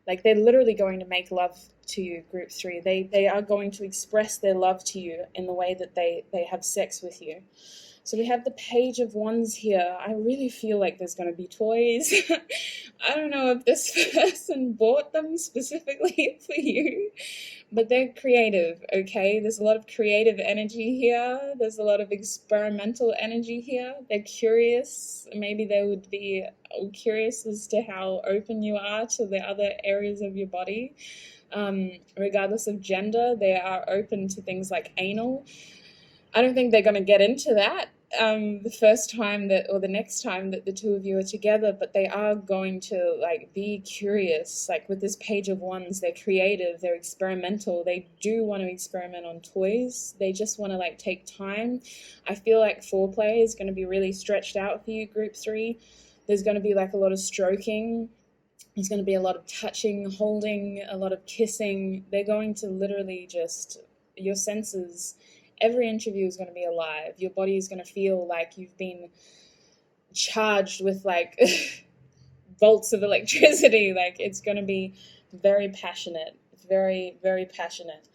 like, they're literally going to make love to you, group 3. They are going to express their love to you in the way that they have sex with you. So we have the Page of Wands here. I really feel like there's going to be toys. I don't know if this person bought them specifically for you, but they're creative, okay? There's a lot of creative energy here. There's a lot of experimental energy here. They're curious. Maybe they would be curious as to how open you are to the other areas of your body. Regardless of gender, they are open to things like anal. I don't think they're going to get into that. the first time that, or the next time that the two of you are together, but they are going to like be curious. Like with this Page of Wands, they're creative, they're experimental, they do want to experiment on toys, they just want to like take time. I feel like foreplay is going to be really stretched out for you, group 3. There's going to be like a lot of stroking, there's going to be a lot of touching, holding, a lot of kissing. They're going to literally just, your senses, every inch of you is going to be alive. Your body is going to feel like you've been charged with like volts of electricity. Like it's going to be very passionate. It's very, very passionate.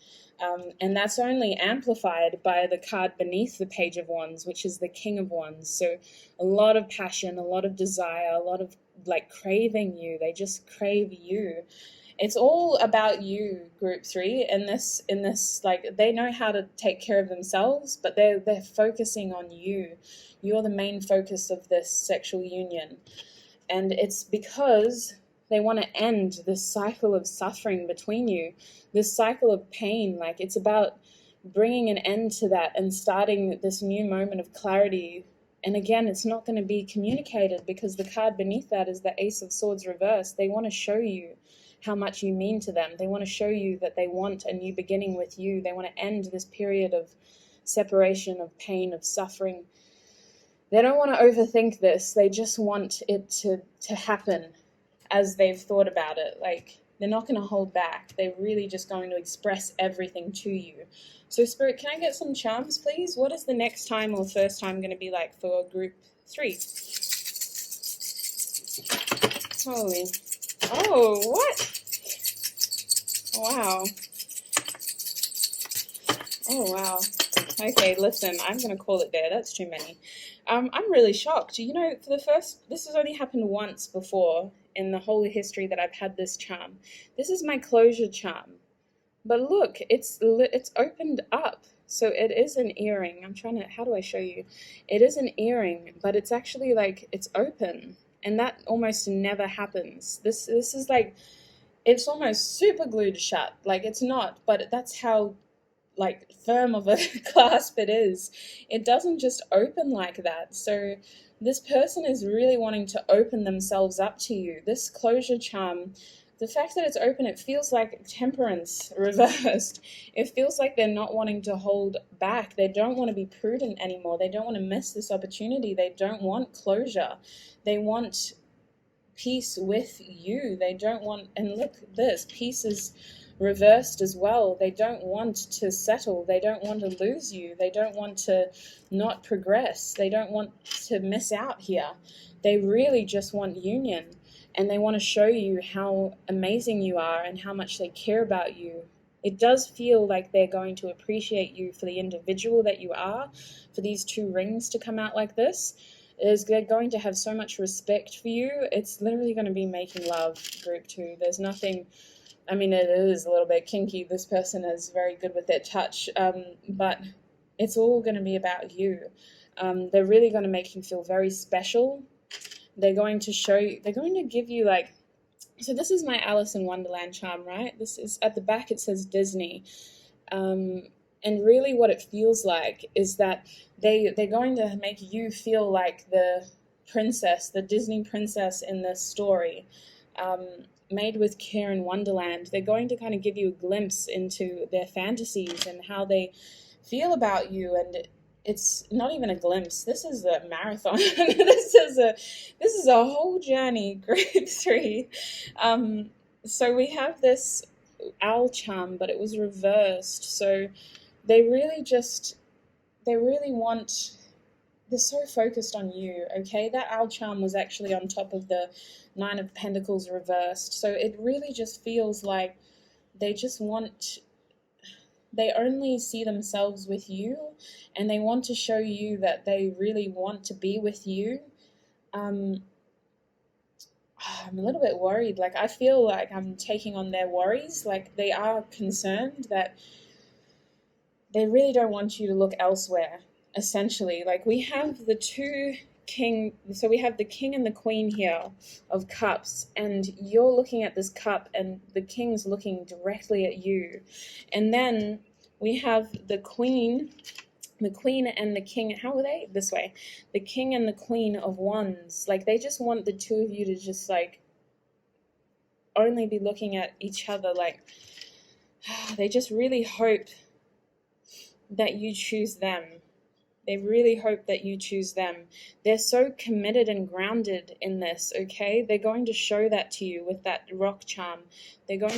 And that's only amplified by the card beneath the Page of Wands, which is the King of Wands. So a lot of passion, a lot of desire, a lot of like craving you. They just crave you. It's all about you, group 3. In this, like they know how to take care of themselves, but they're focusing on you. You're the main focus of this sexual union. And it's because they want to end this cycle of suffering between you, this cycle of pain. Like it's about bringing an end to that and starting this new moment of clarity. And again, it's not going to be communicated because the card beneath that is the Ace of Swords reversed. They want to show you how much you mean to them. They want to show you that they want a new beginning with you. They want to end this period of separation, of pain, of suffering. They don't want to overthink this. They just want it to happen as they've thought about it. Like they're not going to hold back. They're really just going to express everything to you. So Spirit, can I get some charms, please? What is the next time or first time going to be like for group 3? Holy. Oh, what? Wow. Oh, wow. Okay, listen, I'm going to call it there. That's too many. I'm really shocked. You know, for the first, this has only happened once before in the whole history that I've had this charm. This is my closure charm. But look, it's opened up. So it is an earring. I'm trying to, how do I show you? It is an earring, but it's actually like, it's open. And that almost never happens. This is like, it's almost super glued shut. Like it's not, but that's how like firm of a clasp it is. It doesn't just open like that. So this person is really wanting to open themselves up to you. This closure charm, the fact that it's open, it feels like temperance reversed. It feels like they're not wanting to hold back. They don't want to be prudent anymore. They don't want to miss this opportunity. They don't want closure. They want peace with you. They don't want, and look, this peace is reversed as well. They don't want to settle. They don't want to lose you. They don't want to not progress. They don't want to miss out here. They really just want union, and they want to show you how amazing you are and how much they care about you. It does feel like they're going to appreciate you for the individual that you are. For these 2 rings to come out like this, they're going to have so much respect for you. It's literally going to be making love, group 2. There's nothing, I mean, it is a little bit kinky. This person is very good with their touch, but it's all going to be about you. They're really going to make you feel very special. They're going to show you, they're going to give you like, so this is my Alice in Wonderland charm, right? This is, at the back it says Disney. And really what it feels like is that they're going to make you feel like the princess, the Disney princess in this story. Made with care in Wonderland. They're going to kind of give you a glimpse into their fantasies and how they feel about you. And it's not even a glimpse. This is a marathon. this is a whole journey, group 3. So we have this owl charm, but it was reversed. So they really want, they're so focused on you, okay? That owl charm was actually on top of the 9 of Pentacles reversed. So it really just feels like they just want, they only see themselves with you, and they want to show you that they really want to be with you. I'm a little bit worried. Like I feel like I'm taking on their worries. Like they are concerned that they really don't want you to look elsewhere. Essentially, like we have the 2 king, so we have the king and the queen here of cups, and you're looking at this cup and the king's looking directly at you. And then we have the queen The Queen and the King, how are they? This way. The King and the Queen of Wands. Like, they just want the two of you to just, like, only be looking at each other. Like, they just really hope that you choose them. They really hope that you choose them. They're so committed and grounded in this, okay? They're going to show that to you with that rock charm. They're going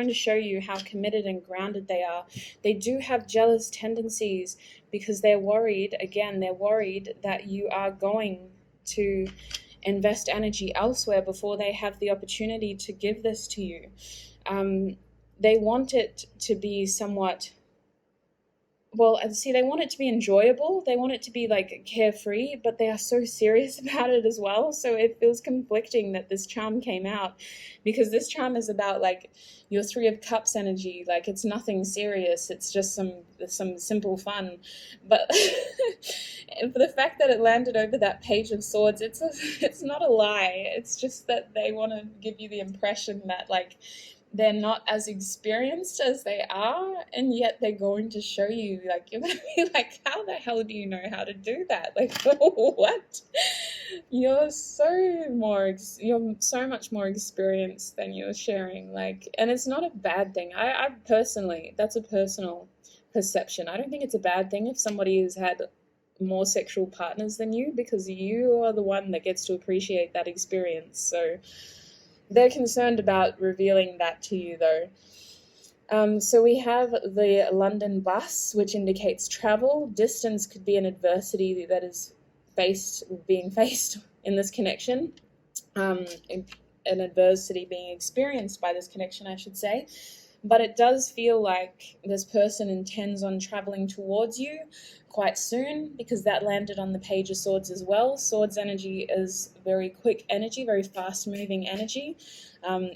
to show you how committed and grounded they are. They do have jealous tendencies because they're worried that you are going to invest energy elsewhere before they have the opportunity to give this to you. They want it to be somewhat, well, see, they want it to be enjoyable. They want it to be like carefree, but they are so serious about it as well. So it feels conflicting that this charm came out, because this charm is about like your Three of Cups energy. Like, it's nothing serious. It's just some simple fun. But for the fact that it landed over that Page of Swords, it's not a lie. It's just that they want to give you the impression that, like, they're not as experienced as they are, and yet they're going to show you, like, you're going to be like, how the hell do you know how to do that? Like, what? You're so much more experienced than you're sharing. Like, and it's not a bad thing. I personally, that's a personal perception. I don't think it's a bad thing if somebody has had more sexual partners than you, because you are the one that gets to appreciate that experience. So they're concerned about revealing that to you, though. So we have the London bus, which indicates travel. Distance could be an adversity that is being faced in this connection. An adversity being experienced by this connection, I should say. But it does feel like this person intends on traveling towards you quite soon, because that landed on the Page of Swords as well. Swords energy is very quick energy, very fast moving energy.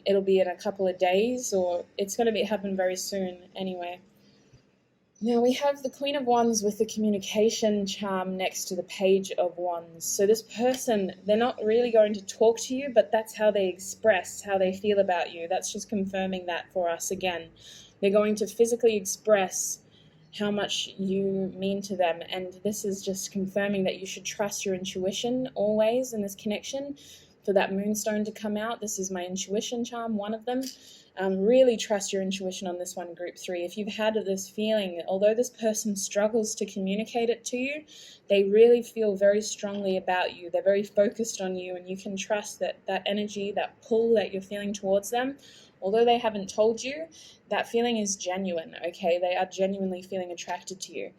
It'll be in a couple of days, or it's going to happen very soon anyway. Now we have the Queen of Wands with the communication charm next to the Page of Wands. So this person, they're not really going to talk to you, but that's how they express how they feel about you. That's just confirming that for us again. They're going to physically express how much you mean to them, and this is just confirming that you should trust your intuition always in this connection. For that moonstone to come out, this is my intuition charm, one of them. Really trust your intuition on this one, Group 3. If you've had this feeling, although this person struggles to communicate it to you, they really feel very strongly about you. They're very focused on you, and you can trust that that energy, that pull that you're feeling towards them, although they haven't told you, that feeling is genuine, okay? They are genuinely feeling attracted to you.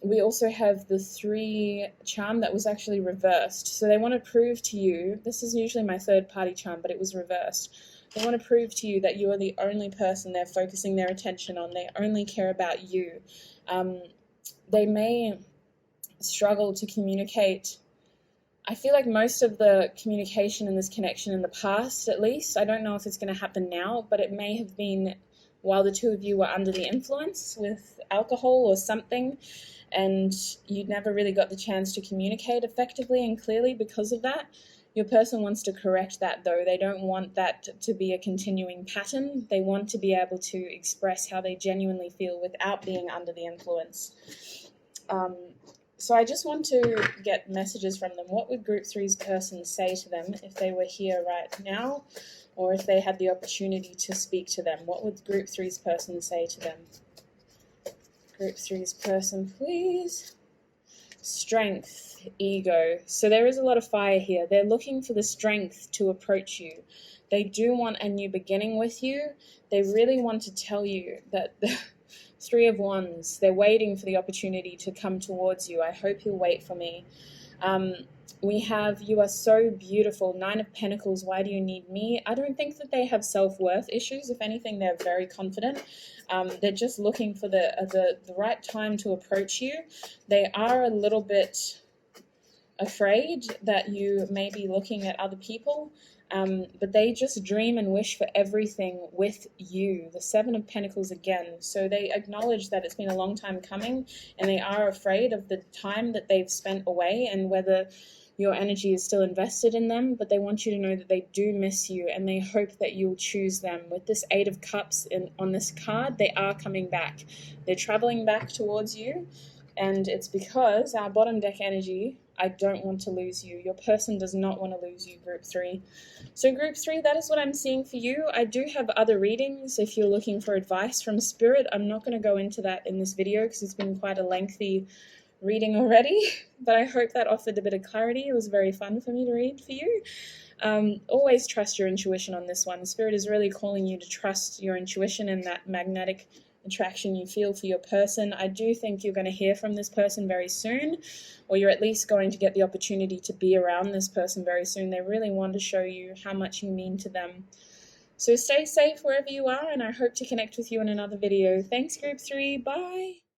We also have the 3 charm that was actually reversed. So they want to prove to you, this is usually my third party charm, but it was reversed. They want to prove to you that you are the only person they're focusing their attention on. They only care about you. They may struggle to communicate. I feel like most of the communication in this connection in the past, at least, I don't know if it's going to happen now, but it may have been while the two of you were under the influence with alcohol or something, and you never really got the chance to communicate effectively and clearly because of that. Your person wants to correct that, though. They don't want that to be a continuing pattern. They want to be able to express how they genuinely feel without being under the influence. So I just want to get messages from them. What would Group 3's person say to them if they were here right now, or if they had the opportunity to speak to them? What would Group 3's person say to them? Group 3's person, please. Strength, ego. So there is a lot of fire here. They're looking for the strength to approach you. They do want a new beginning with you. They really want to tell you that the 3 of Wands, they're waiting for the opportunity to come towards you. I hope you'll wait for me. We have, you are so beautiful. 9 of Pentacles, why do you need me? I don't think that they have self-worth issues. If anything, they're very confident. They're just looking for the right time to approach you. They are a little bit afraid that you may be looking at other people, but they just dream and wish for everything with you. The 7 of Pentacles again. So they acknowledge that it's been a long time coming, and they are afraid of the time that they've spent away and whether your energy is still invested in them, but they want you to know that they do miss you, and they hope that you'll choose them. With this 8 of Cups on this card, they are coming back. They're traveling back towards you. And it's because our bottom deck energy, I don't want to lose you. Your person does not want to lose you, group 3. So group 3, that is what I'm seeing for you. I do have other readings if you're looking for advice from Spirit. I'm not going to go into that in this video because it's been quite a lengthy reading already, but I hope that offered a bit of clarity. It was very fun for me to read for you. Always trust your intuition on this one. Spirit is really calling you to trust your intuition and that magnetic attraction you feel for your person. I do think you're going to hear from this person very soon, or you're at least going to get the opportunity to be around this person very soon. They really want to show you how much you mean to them. So stay safe wherever you are, and I hope to connect with you in another video. Thanks, group 3. Bye.